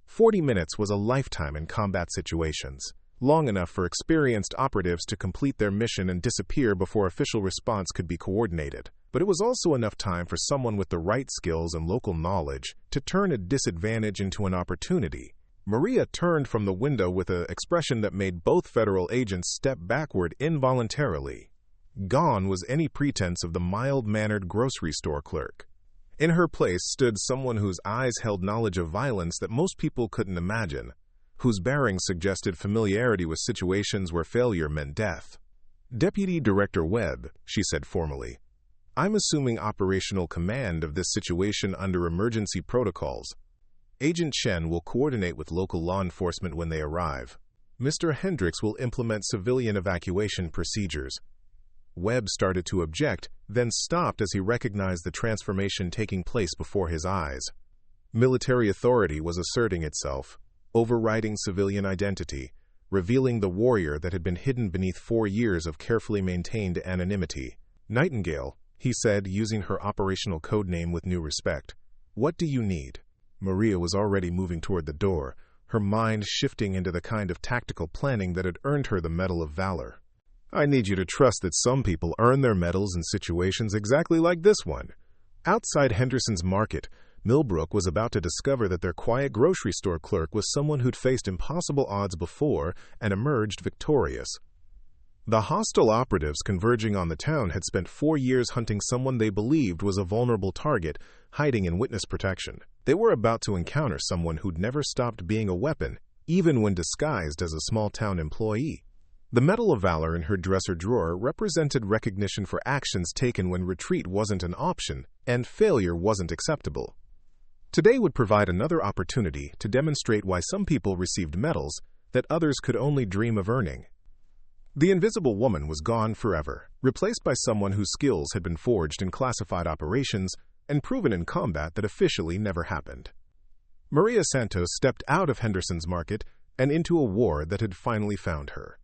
40 minutes was a lifetime in combat situations, long enough for experienced operatives to complete their mission and disappear before official response could be coordinated. But it was also enough time for someone with the right skills and local knowledge to turn a disadvantage into an opportunity. Maria turned from the window with an expression that made both federal agents step backward involuntarily. Gone was any pretense of the mild-mannered grocery store clerk. In her place stood someone whose eyes held knowledge of violence that most people couldn't imagine, whose bearing suggested familiarity with situations where failure meant death. "Deputy Director Webb," she said formally, "I'm assuming operational command of this situation under emergency protocols. Agent Chen will coordinate with local law enforcement when they arrive. Mr. Hendricks will implement civilian evacuation procedures." Webb started to object, then stopped as he recognized the transformation taking place before his eyes. Military authority was asserting itself, overriding civilian identity, revealing the warrior that had been hidden beneath 4 years of carefully maintained anonymity. "Nightingale," he said, using her operational code name with new respect. "What do you need?" Maria was already moving toward the door, her mind shifting into the kind of tactical planning that had earned her the Medal of Valor. "I need you to trust that some people earn their medals in situations exactly like this one." Outside Henderson's Market, Millbrook was about to discover that their quiet grocery store clerk was someone who'd faced impossible odds before and emerged victorious. The hostile operatives converging on the town had spent 4 years hunting someone they believed was a vulnerable target, hiding in witness protection. They were about to encounter someone who'd never stopped being a weapon, even when disguised as a small-town employee. The Medal of Valor in her dresser drawer represented recognition for actions taken when retreat wasn't an option and failure wasn't acceptable. Today would provide another opportunity to demonstrate why some people received medals that others could only dream of earning. The invisible woman was gone forever, replaced by someone whose skills had been forged in classified operations and proven in combat that officially never happened. Maria Santos stepped out of Henderson's Market and into a war that had finally found her.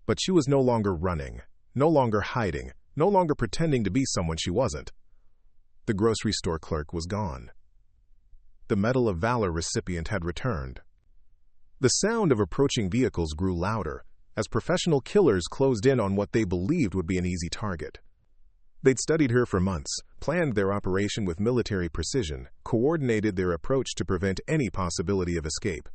But she was no longer running, no longer hiding, no longer pretending to be someone she wasn't. The grocery store clerk was gone. The Medal of Valor recipient had returned. The sound of approaching vehicles grew louder as professional killers closed in on what they believed would be an easy target. They'd studied her for months, planned their operation with military precision, coordinated their approach to prevent any possibility of escape.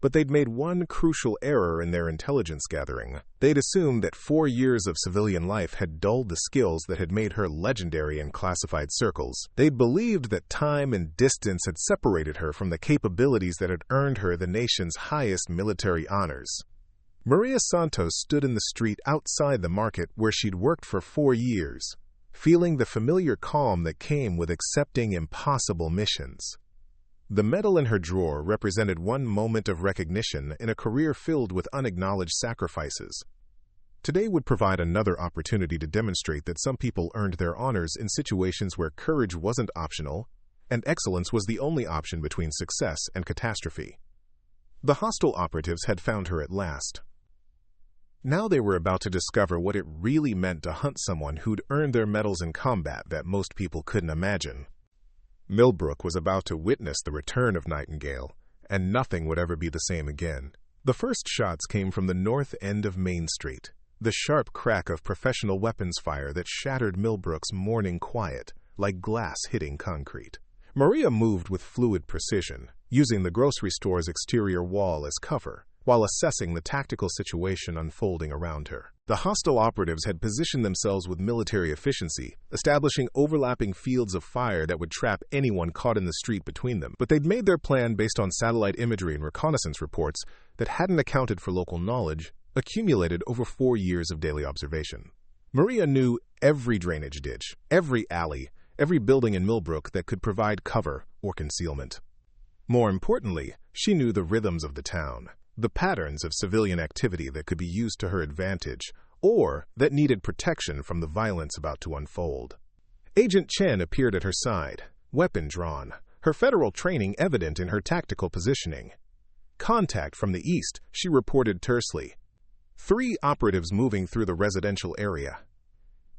But they'd made one crucial error in their intelligence gathering. They'd assumed that 4 years of civilian life had dulled the skills that had made her legendary in classified circles. They'd believed that time and distance had separated her from the capabilities that had earned her the nation's highest military honors. Maria Santos stood in the street outside the market where she'd worked for 4 years, feeling the familiar calm that came with accepting impossible missions. The medal in her drawer represented one moment of recognition in a career filled with unacknowledged sacrifices. Today would provide another opportunity to demonstrate that some people earned their honors in situations where courage wasn't optional and excellence was the only option between success and catastrophe. The hostile operatives had found her at last. Now they were about to discover what it really meant to hunt someone who'd earned their medals in combat that most people couldn't imagine. Millbrook was about to witness the return of Nightingale, and nothing would ever be the same again. The first shots came from the north end of Main Street. the sharp crack of professional weapons fire that shattered Millbrook's morning quiet like glass hitting concrete. Maria moved with fluid precision, using the grocery store's exterior wall as cover, while assessing the tactical situation unfolding around her. The hostile operatives had positioned themselves with military efficiency, establishing overlapping fields of fire that would trap anyone caught in the street between them. But they'd made their plan based on satellite imagery and reconnaissance reports that hadn't accounted for local knowledge accumulated over 4 years of daily observation. Maria knew every drainage ditch, every alley, every building in Millbrook that could provide cover or concealment. More importantly, she knew the rhythms of the town, the patterns of civilian activity that could be used to her advantage, or that needed protection from the violence about to unfold. Agent Chen appeared at her side, weapon drawn, her federal training evident in her tactical positioning. "Contact from the east," she reported tersely. 3 operatives moving through the residential area.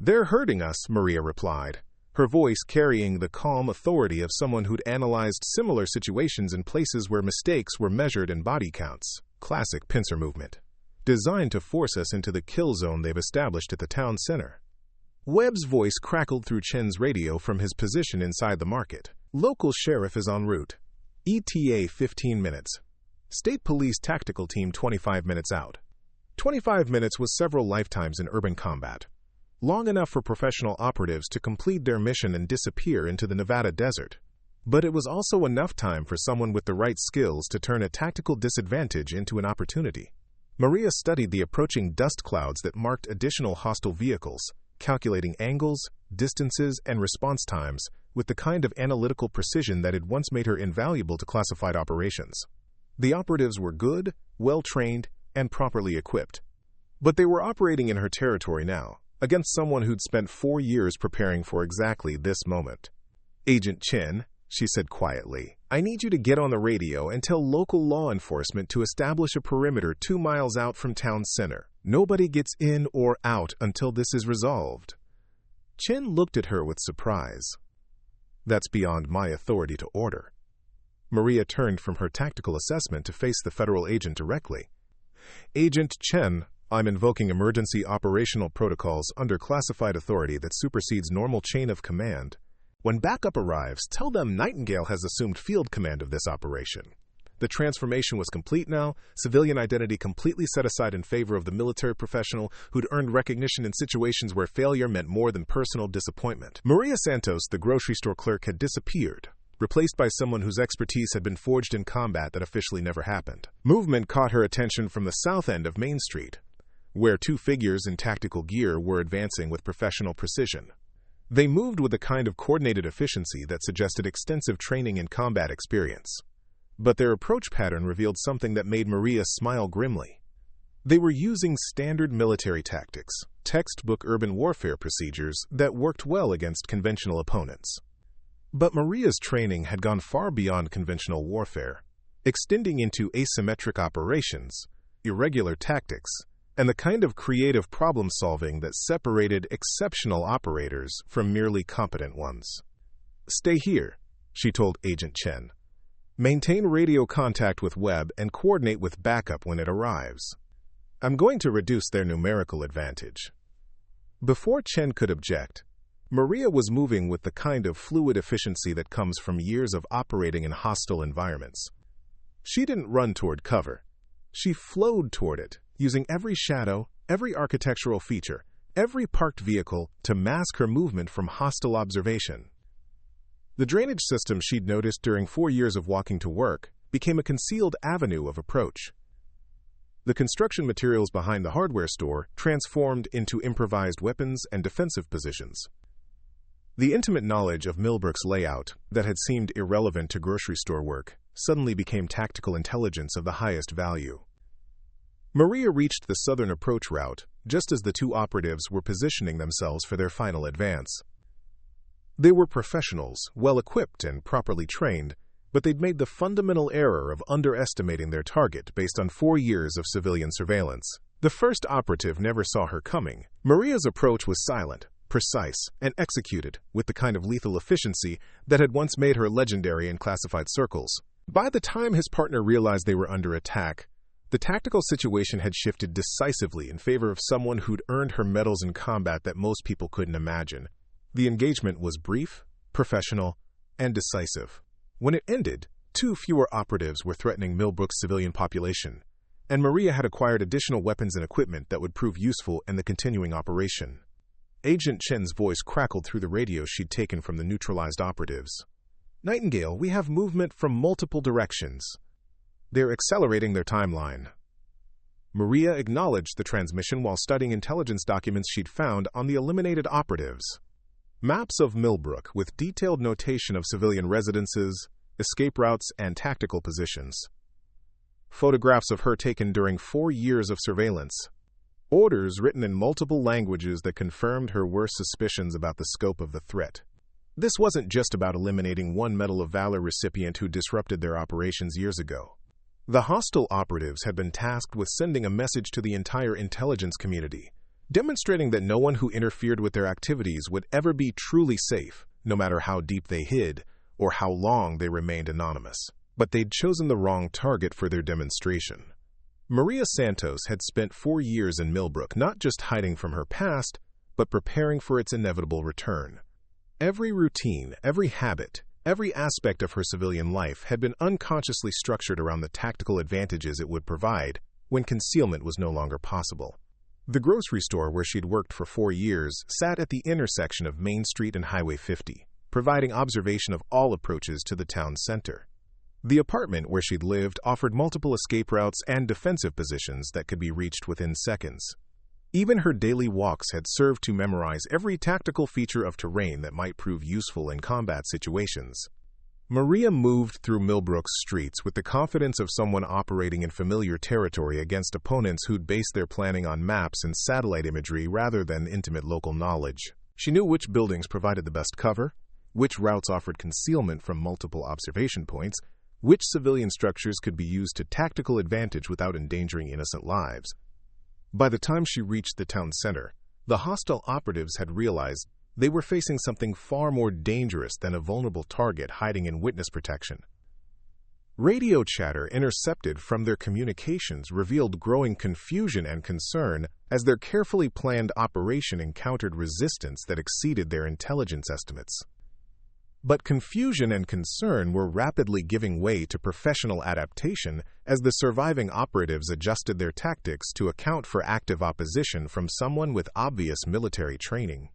"They're hurting us," Maria replied, her voice carrying the calm authority of someone who'd analyzed similar situations in places where mistakes were measured in body counts. Classic pincer movement, designed to force us into the kill zone they've established at the town center. Webb's voice crackled through Chen's radio from his position inside the market. "Local sheriff is en route. ETA 15 minutes. State police tactical team 25 minutes out." 25 minutes was several lifetimes in urban combat. Long enough for professional operatives to complete their mission and disappear into the Nevada desert. But it was also enough time for someone with the right skills to turn a tactical disadvantage into an opportunity. Maria studied the approaching dust clouds that marked additional hostile vehicles, calculating angles, distances, and response times with the kind of analytical precision that had once made her invaluable to classified operations. The operatives were good, well-trained, and properly equipped. But they were operating in her territory now, against someone who'd spent 4 years preparing for exactly this moment. "Agent Chen," she said quietly, "I need you to get on the radio and tell local law enforcement to establish a perimeter 2 miles out from town center. Nobody gets in or out until this is resolved." Chen looked at her with surprise. "That's beyond my authority to order." Maria turned from her tactical assessment to face the federal agent directly. "Agent Chen, I'm invoking emergency operational protocols under classified authority that supersedes normal chain of command. When backup arrives, tell them Nightingale has assumed field command of this operation. The transformation was complete now, civilian identity completely set aside in favor of the military professional who'd earned recognition in situations where failure meant more than personal disappointment." Maria Santos, the grocery store clerk, had disappeared, replaced by someone whose expertise had been forged in combat that officially never happened. Movement caught her attention from the south end of Main Street, where 2 figures in tactical gear were advancing with professional precision. They moved with a kind of coordinated efficiency that suggested extensive training and combat experience. But their approach pattern revealed something that made Maria smile grimly. They were using standard military tactics, textbook urban warfare procedures that worked well against conventional opponents. But Maria's training had gone far beyond conventional warfare, extending into asymmetric operations, irregular tactics, and the kind of creative problem-solving that separated exceptional operators from merely competent ones. "Stay here," she told Agent Chen. "Maintain radio contact with Webb and coordinate with backup when it arrives. I'm going to reduce their numerical advantage." Before Chen could object, Maria was moving with the kind of fluid efficiency that comes from years of operating in hostile environments. She didn't run toward cover. She flowed toward it, using every shadow, every architectural feature, every parked vehicle to mask her movement from hostile observation. The drainage system she'd noticed during 4 years of walking to work became a concealed avenue of approach. The construction materials behind the hardware store transformed into improvised weapons and defensive positions. The intimate knowledge of Millbrook's layout that had seemed irrelevant to grocery store work suddenly became tactical intelligence of the highest value. Maria reached the southern approach route just as the 2 operatives were positioning themselves for their final advance. They were professionals, well-equipped and properly trained, but they'd made the fundamental error of underestimating their target based on 4 years of civilian surveillance. The first operative never saw her coming. Maria's approach was silent, precise, and executed with the kind of lethal efficiency that had once made her legendary in classified circles. By the time his partner realized they were under attack, The tactical situation had shifted decisively in favor of someone who'd earned her medals in combat that most people couldn't imagine. The engagement was brief, professional, and decisive. When it ended, 2 fewer operatives were threatening Millbrook's civilian population, and Maria had acquired additional weapons and equipment that would prove useful in the continuing operation. Agent Chen's voice crackled through the radio she'd taken from the neutralized operatives. "Nightingale, we have movement from multiple directions. They're accelerating their timeline." Maria acknowledged the transmission while studying intelligence documents she'd found on the eliminated operatives. Maps of Millbrook with detailed notation of civilian residences, escape routes, and tactical positions. Photographs of her taken during 4 years of surveillance. Orders written in multiple languages that confirmed her worst suspicions about the scope of the threat. This wasn't just about eliminating one Medal of Valor recipient who disrupted their operations years ago. The hostile operatives had been tasked with sending a message to the entire intelligence community, demonstrating that no one who interfered with their activities would ever be truly safe, no matter how deep they hid or how long they remained anonymous. But they'd chosen the wrong target for their demonstration. Maria Santos had spent 4 years in Millbrook, not just hiding from her past, but preparing for its inevitable return. Every routine, every habit, every aspect of her civilian life had been unconsciously structured around the tactical advantages it would provide when concealment was no longer possible. The grocery store where she'd worked for 4 years sat at the intersection of Main Street and Highway 50, providing observation of all approaches to the town center. The apartment where she'd lived offered multiple escape routes and defensive positions that could be reached within seconds. Even her daily walks had served to memorize every tactical feature of terrain that might prove useful in combat situations. Maria moved through Millbrook's streets with the confidence of someone operating in familiar territory against opponents who'd based their planning on maps and satellite imagery rather than intimate local knowledge. She knew which buildings provided the best cover, which routes offered concealment from multiple observation points, which civilian structures could be used to tactical advantage without endangering innocent lives. By the time she reached the town center, the hostile operatives had realized they were facing something far more dangerous than a vulnerable target hiding in witness protection. Radio chatter intercepted from their communications revealed growing confusion and concern as their carefully planned operation encountered resistance that exceeded their intelligence estimates. But confusion and concern were rapidly giving way to professional adaptation as the surviving operatives adjusted their tactics to account for active opposition from someone with obvious military training.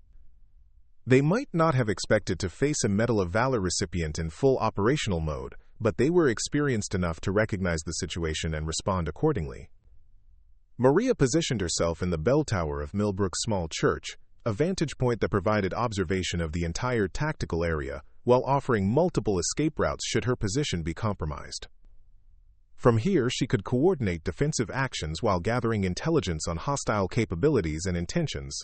They might not have expected to face a Medal of Valor recipient in full operational mode, but they were experienced enough to recognize the situation and respond accordingly. Maria positioned herself in the bell tower of Millbrook's small church, a vantage point that provided observation of the entire tactical area, while offering multiple escape routes should her position be compromised. From here, she could coordinate defensive actions while gathering intelligence on hostile capabilities and intentions.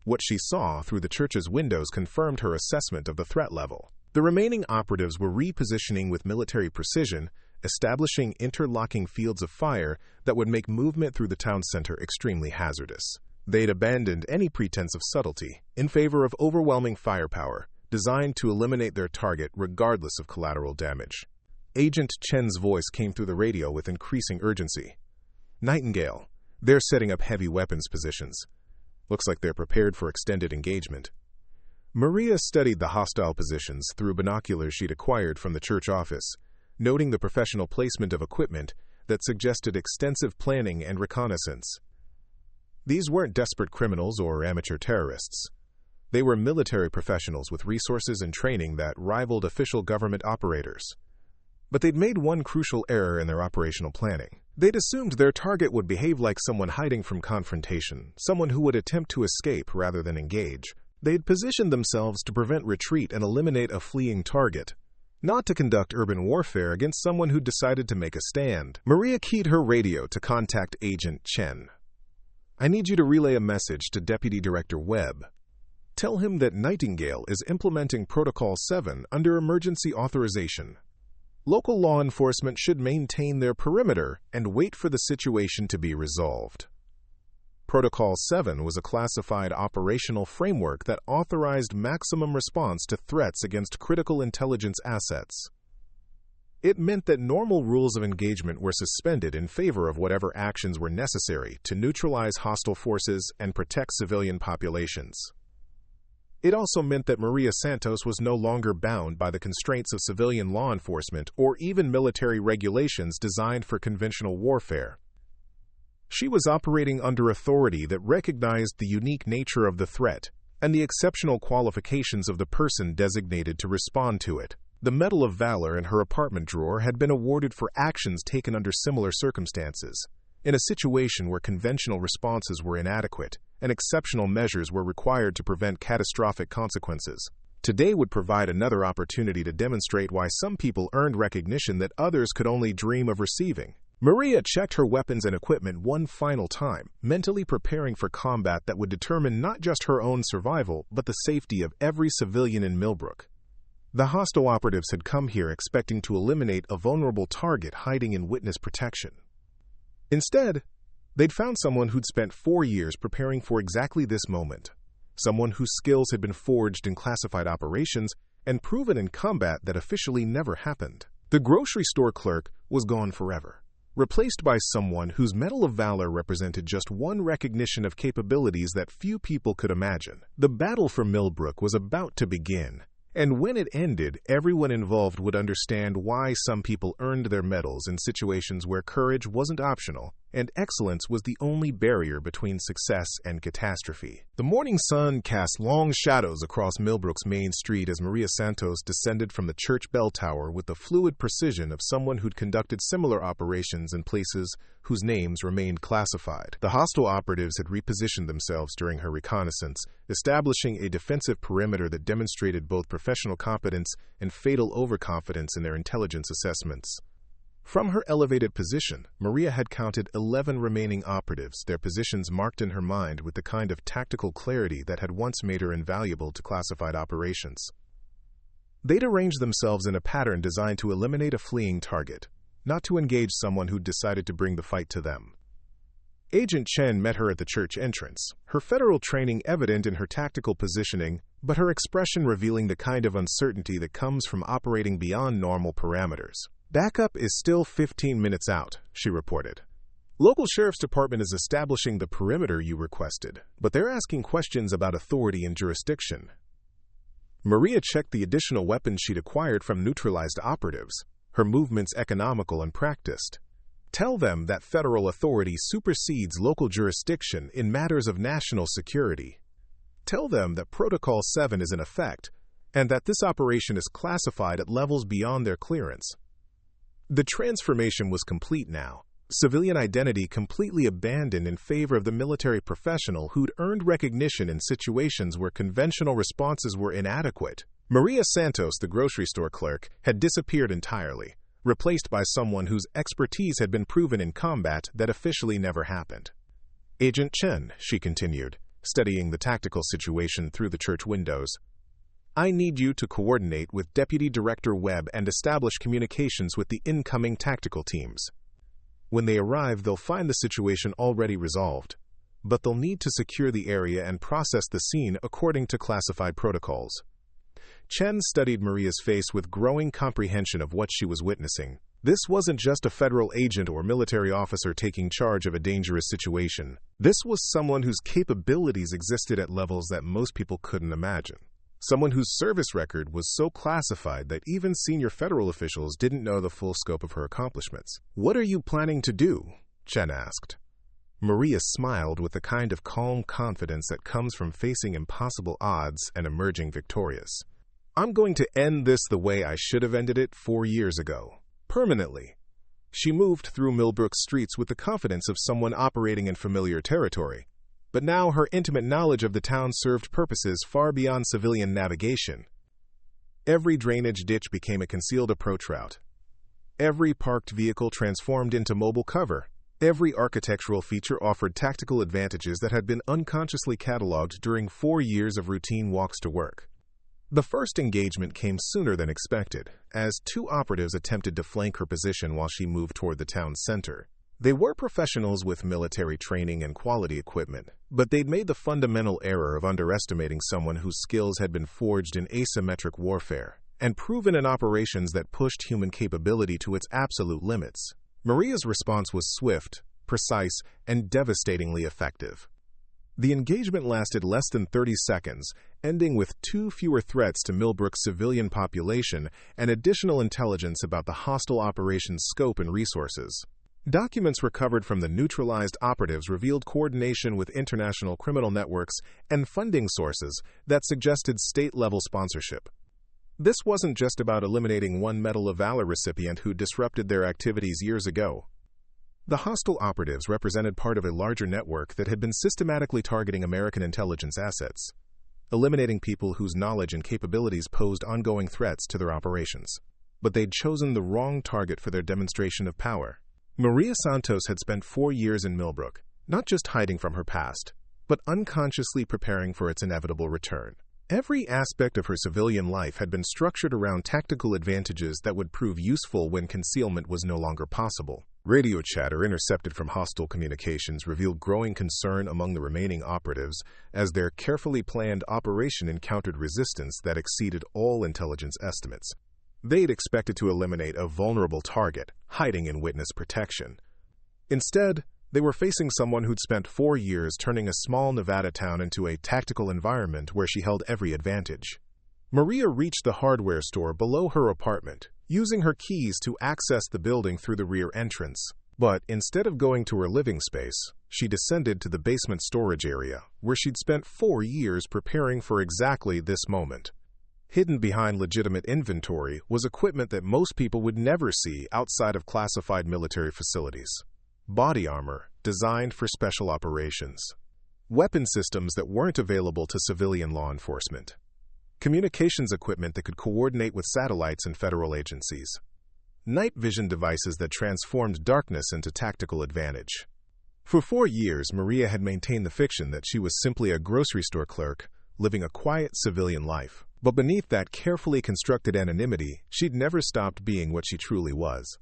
What she saw through the church's windows confirmed her assessment of the threat level. The remaining operatives were repositioning with military precision, establishing interlocking fields of fire that would make movement through the town center extremely hazardous. They'd abandoned any pretense of subtlety in favor of overwhelming firepower, designed to eliminate their target regardless of collateral damage. Agent Chen's voice came through the radio with increasing urgency. "Nightingale, they're setting up heavy weapons positions. Looks like they're prepared for extended engagement." Maria studied the hostile positions through binoculars she'd acquired from the church office, noting the professional placement of equipment that suggested extensive planning and reconnaissance. These weren't desperate criminals or amateur terrorists. They were military professionals with resources and training that rivaled official government operators. But they'd made one crucial error in their operational planning. They'd assumed their target would behave like someone hiding from confrontation, someone who would attempt to escape rather than engage. They'd positioned themselves to prevent retreat and eliminate a fleeing target, not to conduct urban warfare against someone who decided to make a stand. Maria keyed her radio to contact Agent Chen. "I need you to relay a message to Deputy Director Webb. Tell him that Nightingale is implementing Protocol 7 under emergency authorization. Local law enforcement should maintain their perimeter and wait for the situation to be resolved." Protocol 7 was a classified operational framework that authorized maximum response to threats against critical intelligence assets. It meant that normal rules of engagement were suspended in favor of whatever actions were necessary to neutralize hostile forces and protect civilian populations. It also meant that Maria Santos was no longer bound by the constraints of civilian law enforcement or even military regulations designed for conventional warfare. She was operating under authority that recognized the unique nature of the threat and the exceptional qualifications of the person designated to respond to it. The Medal of Valor in her apartment drawer had been awarded for actions taken under similar circumstances, in a situation where conventional responses were inadequate and exceptional measures were required to prevent catastrophic consequences. Today would provide another opportunity to demonstrate why some people earned recognition that others could only dream of receiving. Maria checked her weapons and equipment one final time, mentally preparing for combat that would determine not just her own survival, but the safety of every civilian in Millbrook. The hostile operatives had come here expecting to eliminate a vulnerable target hiding in witness protection. Instead, they'd found someone who'd spent 4 years preparing for exactly this moment, someone whose skills had been forged in classified operations and proven in combat that officially never happened. The grocery store clerk was gone forever, replaced by someone whose Medal of Valor represented just one recognition of capabilities that few people could imagine. The battle for Millbrook was about to begin, and when it ended, everyone involved would understand why some people earned their medals in situations where courage wasn't optional and excellence was the only barrier between success and catastrophe. The morning sun cast long shadows across Millbrook's main street as Maria Santos descended from the church bell tower with the fluid precision of someone who'd conducted similar operations in places whose names remained classified. The hostile operatives had repositioned themselves during her reconnaissance, establishing a defensive perimeter that demonstrated both professional competence and fatal overconfidence in their intelligence assessments. From her elevated position, Maria had counted 11 remaining operatives, their positions marked in her mind with the kind of tactical clarity that had once made her invaluable to classified operations. They'd arranged themselves in a pattern designed to eliminate a fleeing target, not to engage someone who'd decided to bring the fight to them. Agent Chen met her at the church entrance, her federal training evident in her tactical positioning, but her expression revealing the kind of uncertainty that comes from operating beyond normal parameters. "Backup is still 15 minutes out," she reported. "Local sheriff's department is establishing the perimeter you requested, but they're asking questions about authority and jurisdiction." Maria checked the additional weapons she'd acquired from neutralized operatives, her movements economical and practiced. "Tell them that federal authority supersedes local jurisdiction in matters of national security. Tell them that Protocol 7 is in effect, and that this operation is classified at levels beyond their clearance." The transformation was complete now, civilian identity completely abandoned in favor of the military professional who'd earned recognition in situations where conventional responses were inadequate. Maria Santos, the grocery store clerk, had disappeared entirely, replaced by someone whose expertise had been proven in combat that officially never happened. "Agent Chen," she continued, studying the tactical situation through the church windows, "I need you to coordinate with Deputy Director Webb and establish communications with the incoming tactical teams. When they arrive, they'll find the situation already resolved, but they'll need to secure the area and process the scene according to classified protocols." Chen studied Maria's face with growing comprehension of what she was witnessing. This wasn't just a federal agent or military officer taking charge of a dangerous situation. This was someone whose capabilities existed at levels that most people couldn't imagine. Someone whose service record was so classified that even senior federal officials didn't know the full scope of her accomplishments. "What are you planning to do?" Chen asked. Maria smiled with the kind of calm confidence that comes from facing impossible odds and emerging victorious. "I'm going to end this the way I should have ended it 4 years ago. Permanently." She moved through Millbrook's streets with the confidence of someone operating in familiar territory. But now her intimate knowledge of the town served purposes far beyond civilian navigation. Every drainage ditch became a concealed approach route. Every parked vehicle transformed into mobile cover. Every architectural feature offered tactical advantages that had been unconsciously cataloged during 4 years of routine walks to work. The first engagement came sooner than expected, as 2 operatives attempted to flank her position while she moved toward the town's center. They were professionals with military training and quality equipment, but they'd made the fundamental error of underestimating someone whose skills had been forged in asymmetric warfare and proven in operations that pushed human capability to its absolute limits. Maria's response was swift, precise, and devastatingly effective. The engagement lasted less than 30 seconds, ending with 2 fewer threats to Millbrook's civilian population and additional intelligence about the hostile operation's scope and resources. Documents recovered from the neutralized operatives revealed coordination with international criminal networks and funding sources that suggested state-level sponsorship. This wasn't just about eliminating one Medal of Valor recipient who disrupted their activities years ago. The hostile operatives represented part of a larger network that had been systematically targeting American intelligence assets, eliminating people whose knowledge and capabilities posed ongoing threats to their operations. But they'd chosen the wrong target for their demonstration of power. Maria Santos had spent 4 years in Millbrook, not just hiding from her past, but unconsciously preparing for its inevitable return. Every aspect of her civilian life had been structured around tactical advantages that would prove useful when concealment was no longer possible. Radio chatter intercepted from hostile communications revealed growing concern among the remaining operatives as their carefully planned operation encountered resistance that exceeded all intelligence estimates. They'd expected to eliminate a vulnerable target, hiding in witness protection. Instead, they were facing someone who'd spent 4 years turning a small Nevada town into a tactical environment where she held every advantage. Maria reached the hardware store below her apartment, using her keys to access the building through the rear entrance. But instead of going to her living space, she descended to the basement storage area, where she'd spent 4 years preparing for exactly this moment. Hidden behind legitimate inventory was equipment that most people would never see outside of classified military facilities. Body armor designed for special operations. Weapon systems that weren't available to civilian law enforcement. Communications equipment that could coordinate with satellites and federal agencies. Night vision devices that transformed darkness into tactical advantage. For 4 years, Maria had maintained the fiction that she was simply a grocery store clerk, living a quiet civilian life. But beneath that carefully constructed anonymity, she'd never stopped being what she truly was.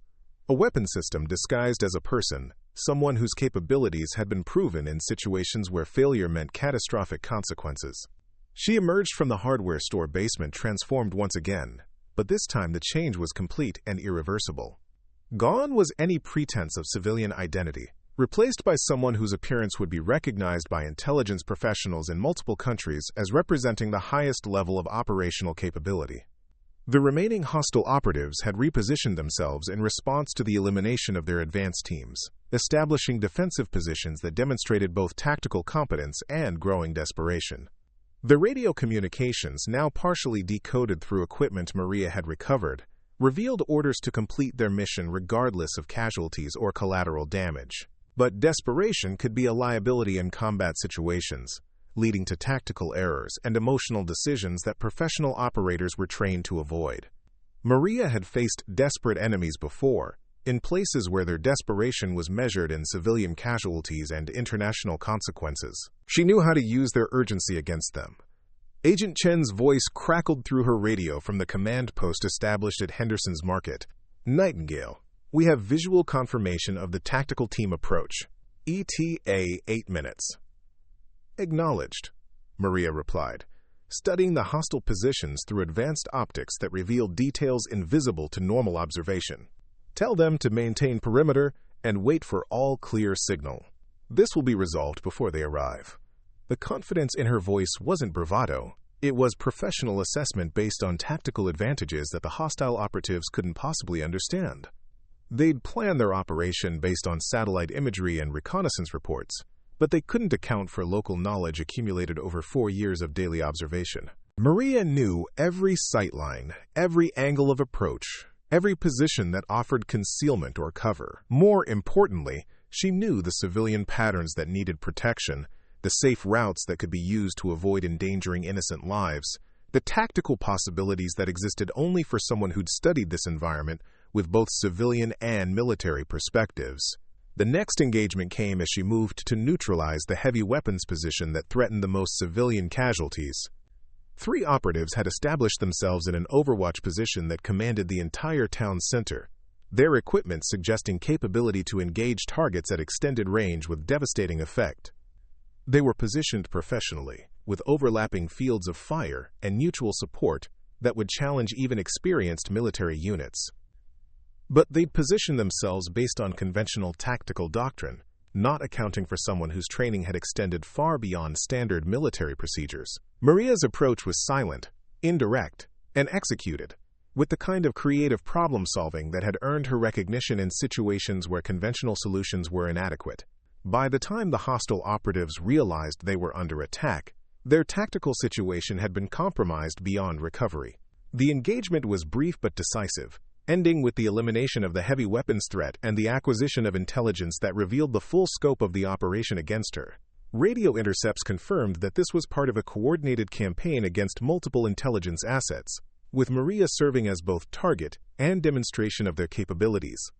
A weapon system disguised as a person, someone whose capabilities had been proven in situations where failure meant catastrophic consequences. She emerged from the hardware store basement transformed once again, but this time the change was complete and irreversible. Gone was any pretense of civilian identity, replaced by someone whose appearance would be recognized by intelligence professionals in multiple countries as representing the highest level of operational capability. The remaining hostile operatives had repositioned themselves in response to the elimination of their advance teams, establishing defensive positions that demonstrated both tactical competence and growing desperation. The radio communications, now partially decoded through equipment Maria had recovered, revealed orders to complete their mission regardless of casualties or collateral damage. But desperation could be a liability in combat situations, leading to tactical errors and emotional decisions that professional operators were trained to avoid. Maria had faced desperate enemies before, in places where their desperation was measured in civilian casualties and international consequences. She knew how to use their urgency against them. Agent Chen's voice crackled through her radio from the command post established at Henderson's Market. "Nightingale, we have visual confirmation of the tactical team approach. ETA 8 minutes. "Acknowledged," Maria replied, studying the hostile positions through advanced optics that revealed details invisible to normal observation. "Tell them to maintain perimeter and wait for all clear signal. This will be resolved before they arrive." The confidence in her voice wasn't bravado. It was professional assessment based on tactical advantages that the hostile operatives couldn't possibly understand. They'd planned their operation based on satellite imagery and reconnaissance reports, but they couldn't account for local knowledge accumulated over 4 years of daily observation. Maria knew every sightline, every angle of approach, every position that offered concealment or cover. More importantly, she knew the civilian patterns that needed protection, the safe routes that could be used to avoid endangering innocent lives, the tactical possibilities that existed only for someone who'd studied this environment with both civilian and military perspectives. The next engagement came as she moved to neutralize the heavy weapons position that threatened the most civilian casualties. 3 operatives had established themselves in an overwatch position that commanded the entire town center, their equipment suggesting capability to engage targets at extended range with devastating effect. They were positioned professionally, with overlapping fields of fire and mutual support, that would challenge even experienced military units. But they'd position themselves based on conventional tactical doctrine, not accounting for someone whose training had extended far beyond standard military procedures. Maria's approach was silent, indirect, and executed, with the kind of creative problem-solving that had earned her recognition in situations where conventional solutions were inadequate. By the time the hostile operatives realized they were under attack, their tactical situation had been compromised beyond recovery. The engagement was brief but decisive, ending with the elimination of the heavy weapons threat and the acquisition of intelligence that revealed the full scope of the operation against her. Radio intercepts confirmed that this was part of a coordinated campaign against multiple intelligence assets, with Maria serving as both target and demonstration of their capabilities.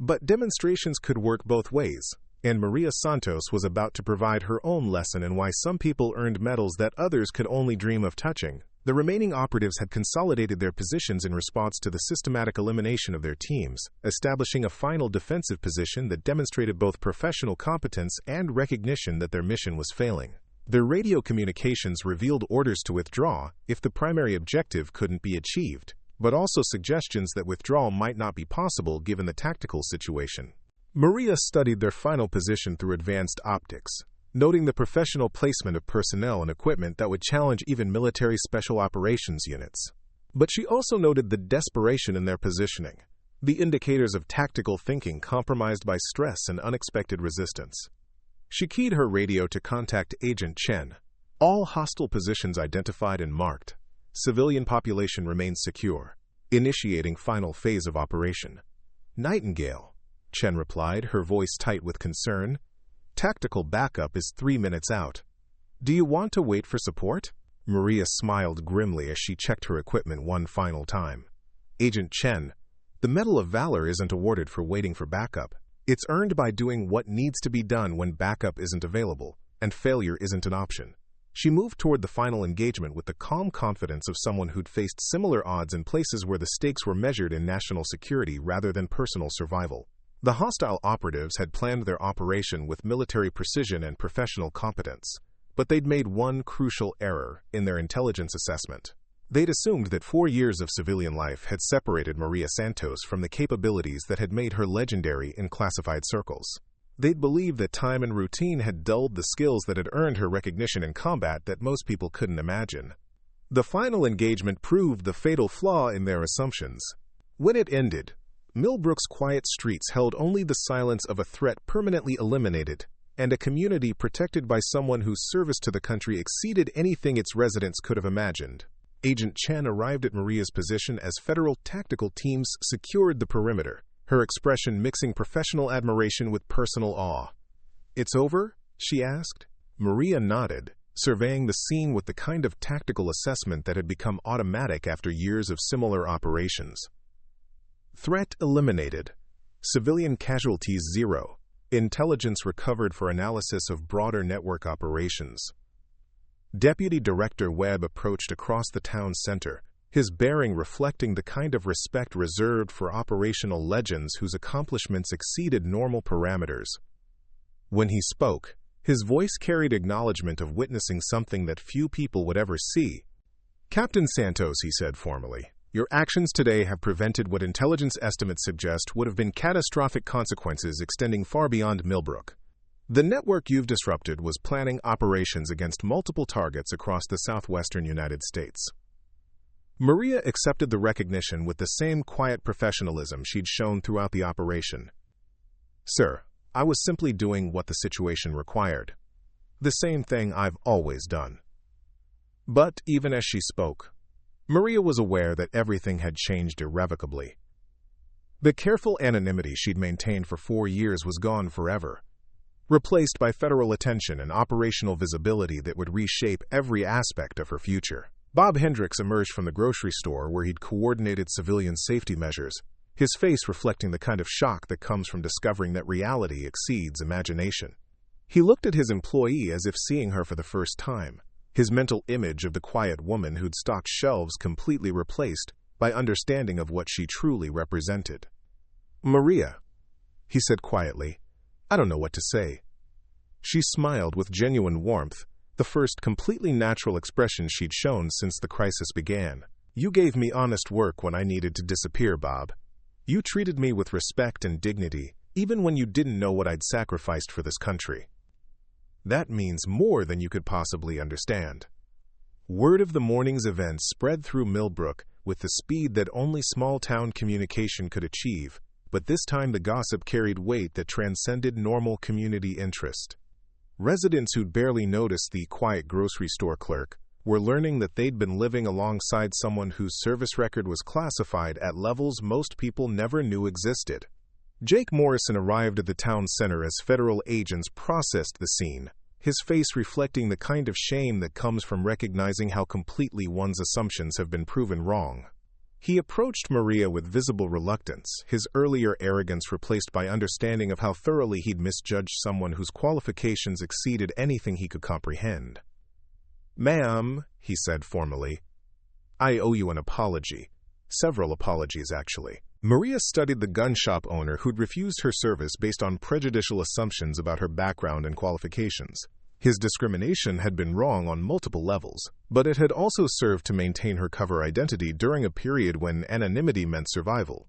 But demonstrations could work both ways, and Maria Santos was about to provide her own lesson in why some people earned medals that others could only dream of touching. The remaining operatives had consolidated their positions in response to the systematic elimination of their teams, establishing a final defensive position that demonstrated both professional competence and recognition that their mission was failing. Their radio communications revealed orders to withdraw if the primary objective couldn't be achieved, but also suggestions that withdrawal might not be possible given the tactical situation. Maria studied their final position through advanced optics, noting the professional placement of personnel and equipment that would challenge even military special operations units. But she also noted the desperation in their positioning, the indicators of tactical thinking compromised by stress and unexpected resistance. She keyed her radio to contact Agent Chen. All hostile positions identified and marked. Civilian population remains secure. Initiating final phase of operation. Nightingale, Chen replied, her voice tight with concern. Tactical backup is 3 minutes out. Do you want to wait for support? Maria smiled grimly as she checked her equipment one final time. Agent Chen, the Medal of Valor isn't awarded for waiting for backup. It's earned by doing what needs to be done when backup isn't available, and failure isn't an option. She moved toward the final engagement with the calm confidence of someone who'd faced similar odds in places where the stakes were measured in national security rather than personal survival. The hostile operatives had planned their operation with military precision and professional competence, but they'd made one crucial error in their intelligence assessment. They'd assumed that 4 years of civilian life had separated Maria Santos from the capabilities that had made her legendary in classified circles. They'd believed that time and routine had dulled the skills that had earned her recognition in combat that most people couldn't imagine. The final engagement proved the fatal flaw in their assumptions. When it ended, Millbrook's quiet streets held only the silence of a threat permanently eliminated, and a community protected by someone whose service to the country exceeded anything its residents could have imagined. Agent Chen arrived at Maria's position as federal tactical teams secured the perimeter, her expression mixing professional admiration with personal awe. "It's over?" she asked. Maria nodded, surveying the scene with the kind of tactical assessment that had become automatic after years of similar operations. Threat eliminated. Civilian casualties 0. Intelligence recovered for analysis of broader network operations. Deputy Director Webb approached across the town center, his bearing reflecting the kind of respect reserved for operational legends whose accomplishments exceeded normal parameters. When he spoke, his voice carried acknowledgement of witnessing something that few people would ever see. "Captain Santos," he said formally, "your actions today have prevented what intelligence estimates suggest would have been catastrophic consequences extending far beyond Millbrook. The network you've disrupted was planning operations against multiple targets across the southwestern United States." Maria accepted the recognition with the same quiet professionalism she'd shown throughout the operation. "Sir, I was simply doing what the situation required. The same thing I've always done." But even as she spoke, Maria was aware that everything had changed irrevocably. The careful anonymity she'd maintained for 4 years was gone forever, replaced by federal attention and operational visibility that would reshape every aspect of her future. Bob Hendricks emerged from the grocery store where he'd coordinated civilian safety measures, his face reflecting the kind of shock that comes from discovering that reality exceeds imagination. He looked at his employee as if seeing her for the first time, his mental image of the quiet woman who'd stocked shelves completely replaced by understanding of what she truly represented. "Maria," he said quietly, "I don't know what to say." She smiled with genuine warmth, the first completely natural expression she'd shown since the crisis began. You gave me honest work when I needed to disappear, Bob. You treated me with respect and dignity, even when you didn't know what I'd sacrificed for this country. That means more than you could possibly understand. Word of the morning's events spread through Millbrook with the speed that only small-town communication could achieve, but this time the gossip carried weight that transcended normal community interest. Residents who'd barely noticed the quiet grocery store clerk were learning that they'd been living alongside someone whose service record was classified at levels most people never knew existed. Jake Morrison arrived at the town center as federal agents processed the scene, his face reflecting the kind of shame that comes from recognizing how completely one's assumptions have been proven wrong. He approached Maria with visible reluctance, his earlier arrogance replaced by understanding of how thoroughly he'd misjudged someone whose qualifications exceeded anything he could comprehend. "Ma'am," he said formally, "I owe you an apology. Several apologies, actually." Maria studied the gun shop owner who'd refused her service based on prejudicial assumptions about her background and qualifications. His discrimination had been wrong on multiple levels, but it had also served to maintain her cover identity during a period when anonymity meant survival.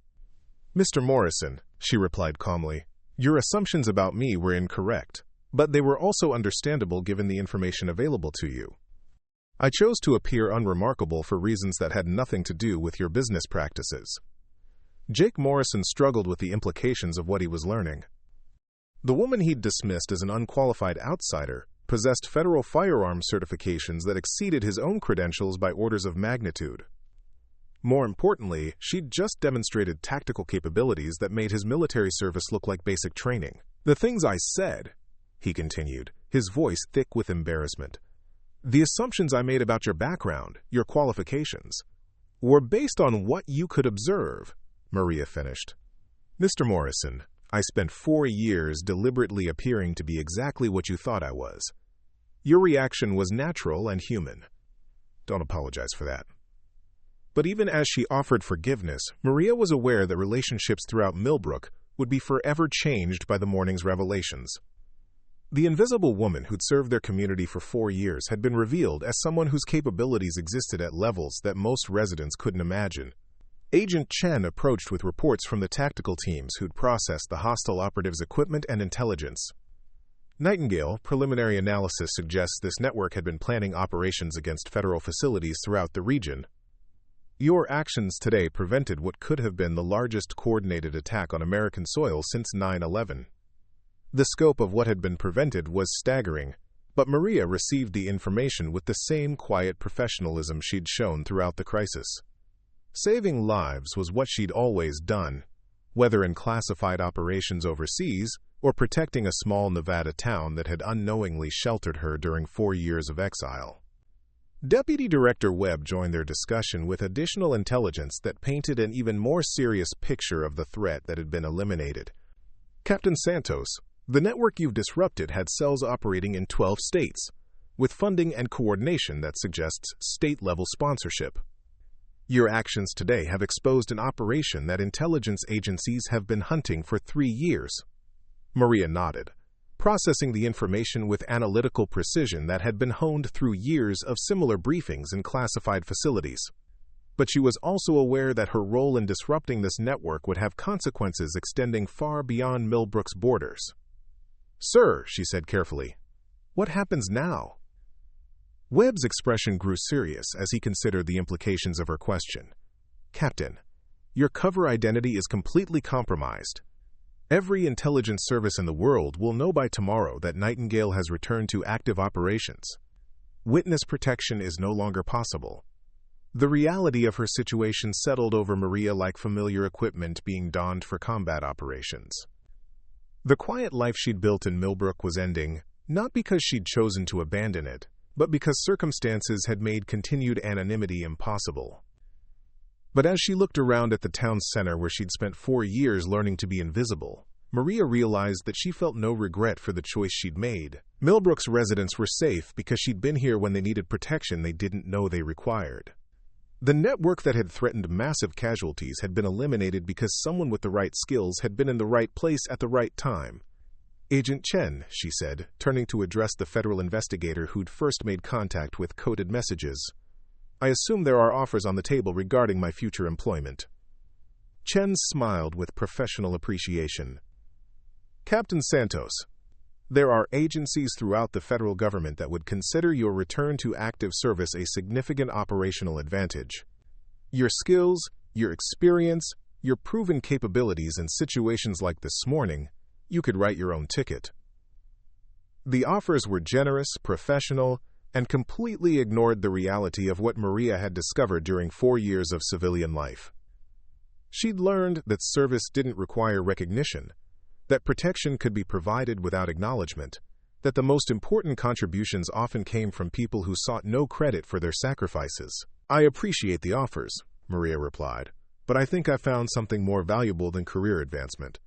"Mr. Morrison," she replied calmly, "your assumptions about me were incorrect, but they were also understandable given the information available to you. I chose to appear unremarkable for reasons that had nothing to do with your business practices." Jake Morrison struggled with the implications of what he was learning. The woman he'd dismissed as an unqualified outsider possessed federal firearms certifications that exceeded his own credentials by orders of magnitude. More importantly, she'd just demonstrated tactical capabilities that made his military service look like basic training. "The things I said," he continued, his voice thick with embarrassment, "the assumptions I made about your background, your qualifications, were based on what you could observe," Maria finished. "Mr. Morrison, I spent 4 years deliberately appearing to be exactly what you thought I was. Your reaction was natural and human. Don't apologize for that." But even as she offered forgiveness, Maria was aware that relationships throughout Millbrook would be forever changed by the morning's revelations. The invisible woman who'd served their community for 4 years had been revealed as someone whose capabilities existed at levels that most residents couldn't imagine. Agent Chen approached with reports from the tactical teams who'd processed the hostile operatives' equipment and intelligence. Nightingale, preliminary analysis suggests this network had been planning operations against federal facilities throughout the region. Your actions today prevented what could have been the largest coordinated attack on American soil since 9/11. The scope of what had been prevented was staggering, but Maria received the information with the same quiet professionalism she'd shown throughout the crisis. Saving lives was what she'd always done, whether in classified operations overseas or protecting a small Nevada town that had unknowingly sheltered her during 4 years of exile. Deputy Director Webb joined their discussion with additional intelligence that painted an even more serious picture of the threat that had been eliminated. "Captain Santos, the network you've disrupted had cells operating in 12 states, with funding and coordination that suggests state-level sponsorship. Your actions today have exposed an operation that intelligence agencies have been hunting for 3 years." Maria nodded, processing the information with analytical precision that had been honed through years of similar briefings in classified facilities. But she was also aware that her role in disrupting this network would have consequences extending far beyond Millbrook's borders. "Sir," she said carefully, "what happens now?" Webb's expression grew serious as he considered the implications of her question. "Captain, your cover identity is completely compromised. Every intelligence service in the world will know by tomorrow that Nightingale has returned to active operations. Witness protection is no longer possible." The reality of her situation settled over Maria like familiar equipment being donned for combat operations. The quiet life she'd built in Millbrook was ending, not because she'd chosen to abandon it, but because circumstances had made continued anonymity impossible. But as she looked around at the town center where she'd spent 4 years learning to be invisible, Maria realized that she felt no regret for the choice she'd made. Millbrook's residents were safe because she'd been here when they needed protection they didn't know they required. The network that had threatened massive casualties had been eliminated because someone with the right skills had been in the right place at the right time. "Agent Chen," she said, turning to address the federal investigator who'd first made contact with coded messages, I assume there are offers on the table regarding my future employment. Chen smiled with professional appreciation. Captain Santos, there are agencies throughout the federal government that would consider your return to active service a significant operational advantage. Your skills, your experience, your proven capabilities in situations like this morning, you could write your own ticket. The offers were generous, professional, and completely ignored the reality of what Maria had discovered during 4 years of civilian life. She'd learned that service didn't require recognition, that protection could be provided without acknowledgement, that the most important contributions often came from people who sought no credit for their sacrifices. I appreciate the offers, Maria replied, but I think I found something more valuable than career advancement.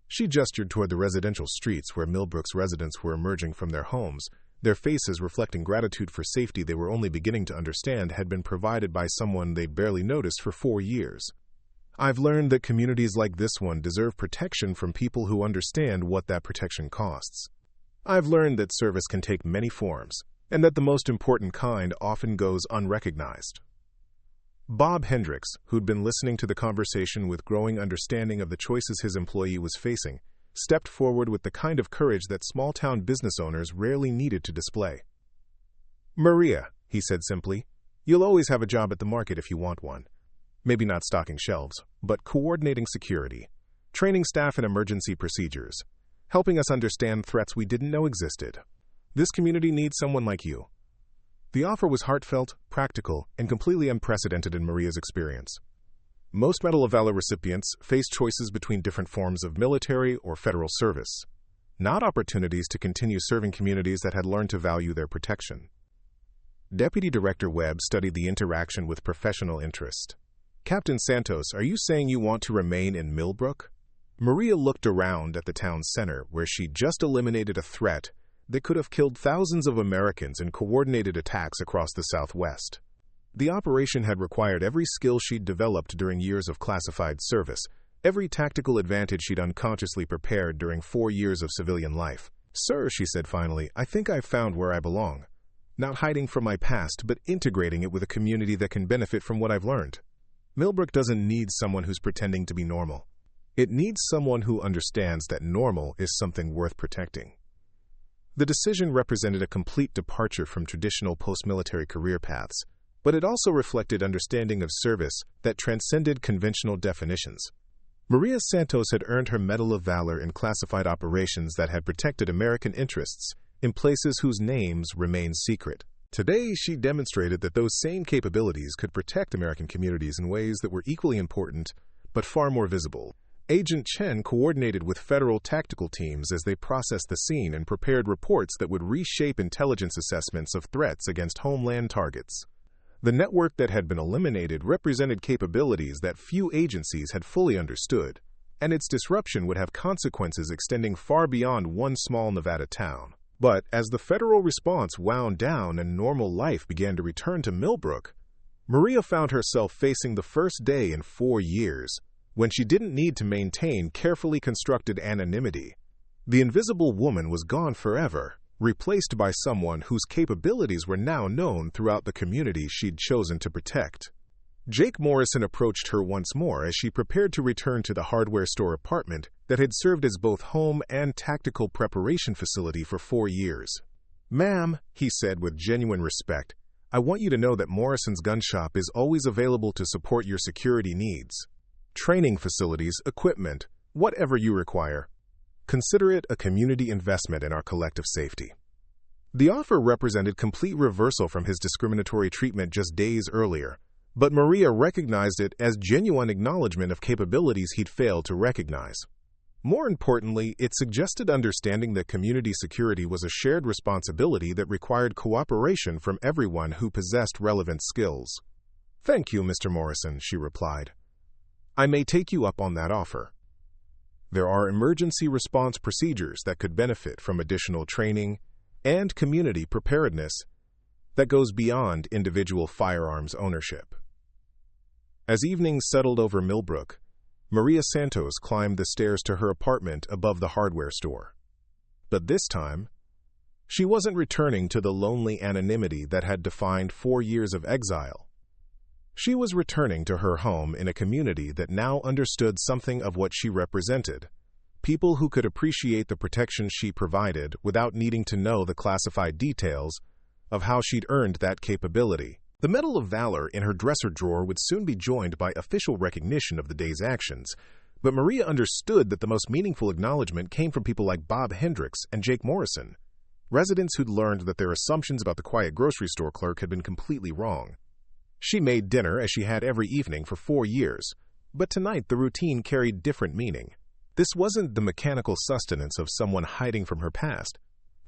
She gestured toward the residential streets where Millbrook's residents were emerging from their homes, their faces reflecting gratitude for safety they were only beginning to understand had been provided by someone they'd barely noticed for 4 years. I've learned that communities like this one deserve protection from people who understand what that protection costs. I've learned that service can take many forms, and that the most important kind often goes unrecognized. Bob Hendricks, who'd been listening to the conversation with growing understanding of the choices his employee was facing, stepped forward with the kind of courage that small-town business owners rarely needed to display. Maria, he said simply, you'll always have a job at the market if you want one. Maybe not stocking shelves, but coordinating security, training staff in emergency procedures, helping us understand threats we didn't know existed. This community needs someone like you. The offer was heartfelt, practical, and completely unprecedented in Maria's experience. Most Medal of Valor recipients face choices between different forms of military or federal service, not opportunities to continue serving communities that had learned to value their protection. Deputy Director Webb studied the interaction with professional interest. Captain Santos, are you saying you want to remain in Millbrook? Maria looked around at the town center, where she'd just eliminated a threat that could have killed thousands of Americans in coordinated attacks across the Southwest. The operation had required every skill she'd developed during years of classified service, every tactical advantage she'd unconsciously prepared during 4 years of civilian life. Sir, she said finally, I think I've found where I belong. Not hiding from my past, but integrating it with a community that can benefit from what I've learned. Millbrook doesn't need someone who's pretending to be normal. It needs someone who understands that normal is something worth protecting. The decision represented a complete departure from traditional post-military career paths, but it also reflected understanding of service that transcended conventional definitions. Maria Santos had earned her Medal of Valor in classified operations that had protected American interests in places whose names remain secret. Today, she demonstrated that those same capabilities could protect American communities in ways that were equally important, but far more visible. Agent Chen coordinated with federal tactical teams as they processed the scene and prepared reports that would reshape intelligence assessments of threats against homeland targets. The network that had been eliminated represented capabilities that few agencies had fully understood, and its disruption would have consequences extending far beyond one small Nevada town. But as the federal response wound down and normal life began to return to Millbrook, Maria found herself facing the first day in 4 years when she didn't need to maintain carefully constructed anonymity. The invisible woman was gone forever, replaced by someone whose capabilities were now known throughout the community she'd chosen to protect. Jake Morrison approached her once more as she prepared to return to the hardware store apartment that had served as both home and tactical preparation facility for 4 years. Ma'am, he said with genuine respect, I want you to know that Morrison's gun shop is always available to support your security needs. Training facilities, equipment, whatever you require. Consider it a community investment in our collective safety. The offer represented complete reversal from his discriminatory treatment just days earlier, but Maria recognized it as genuine acknowledgement of capabilities he'd failed to recognize. More importantly, it suggested understanding that community security was a shared responsibility that required cooperation from everyone who possessed relevant skills. Thank you, Mr. Morrison, she replied. I may take you up on that offer. There are emergency response procedures that could benefit from additional training and community preparedness that goes beyond individual firearms ownership. As evening settled over Millbrook, Maria Santos climbed the stairs to her apartment above the hardware store. But this time, She wasn't returning to the lonely anonymity that had defined 4 years of exile. She was returning to her home in a community that now understood something of what she represented. People who could appreciate the protection she provided without needing to know the classified details of how she'd earned that capability. The Medal of Valor in her dresser drawer would soon be joined by official recognition of the day's actions, but Maria understood that the most meaningful acknowledgement came from people like Bob Hendricks and Jake Morrison, residents who'd learned that their assumptions about the quiet grocery store clerk had been completely wrong. She made dinner as she had every evening for 4 years, but tonight the routine carried different meaning. This wasn't the mechanical sustenance of someone hiding from her past,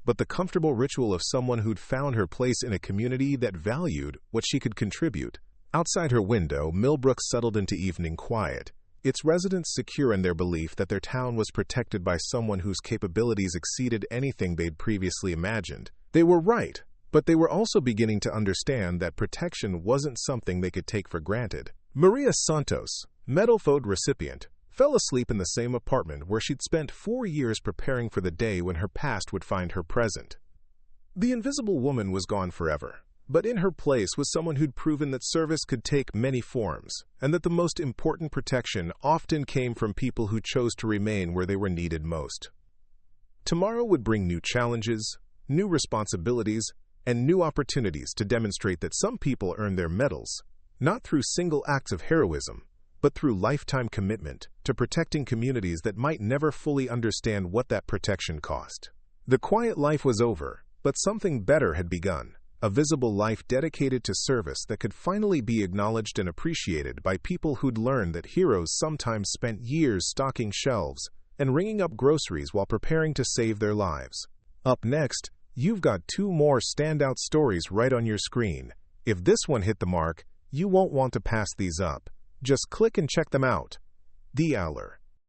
but the comfortable ritual of someone who'd found her place in a community that valued what she could contribute. Outside her window, Millbrook settled into evening quiet, its residents secure in their belief that their town was protected by someone whose capabilities exceeded anything they'd previously imagined. They were right, but they were also beginning to understand that protection wasn't something they could take for granted. Maria Santos, Medal Fode recipient, fell asleep in the same apartment where she'd spent 4 years preparing for the day when her past would find her present. The invisible woman was gone forever, but in her place was someone who'd proven that service could take many forms, and that the most important protection often came from people who chose to remain where they were needed most. Tomorrow would bring new challenges, new responsibilities, and new opportunities to demonstrate that some people earn their medals, not through single acts of heroism, but through lifetime commitment to protecting communities that might never fully understand what that protection cost. The quiet life was over, but something better had begun, a visible life dedicated to service that could finally be acknowledged and appreciated by people who'd learned that heroes sometimes spent years stocking shelves and ringing up groceries while preparing to save their lives. Up next, you've got 2 more standout stories right on your screen. If this one hit the mark, you won't want to pass these up. Just click and check them out. The Valor.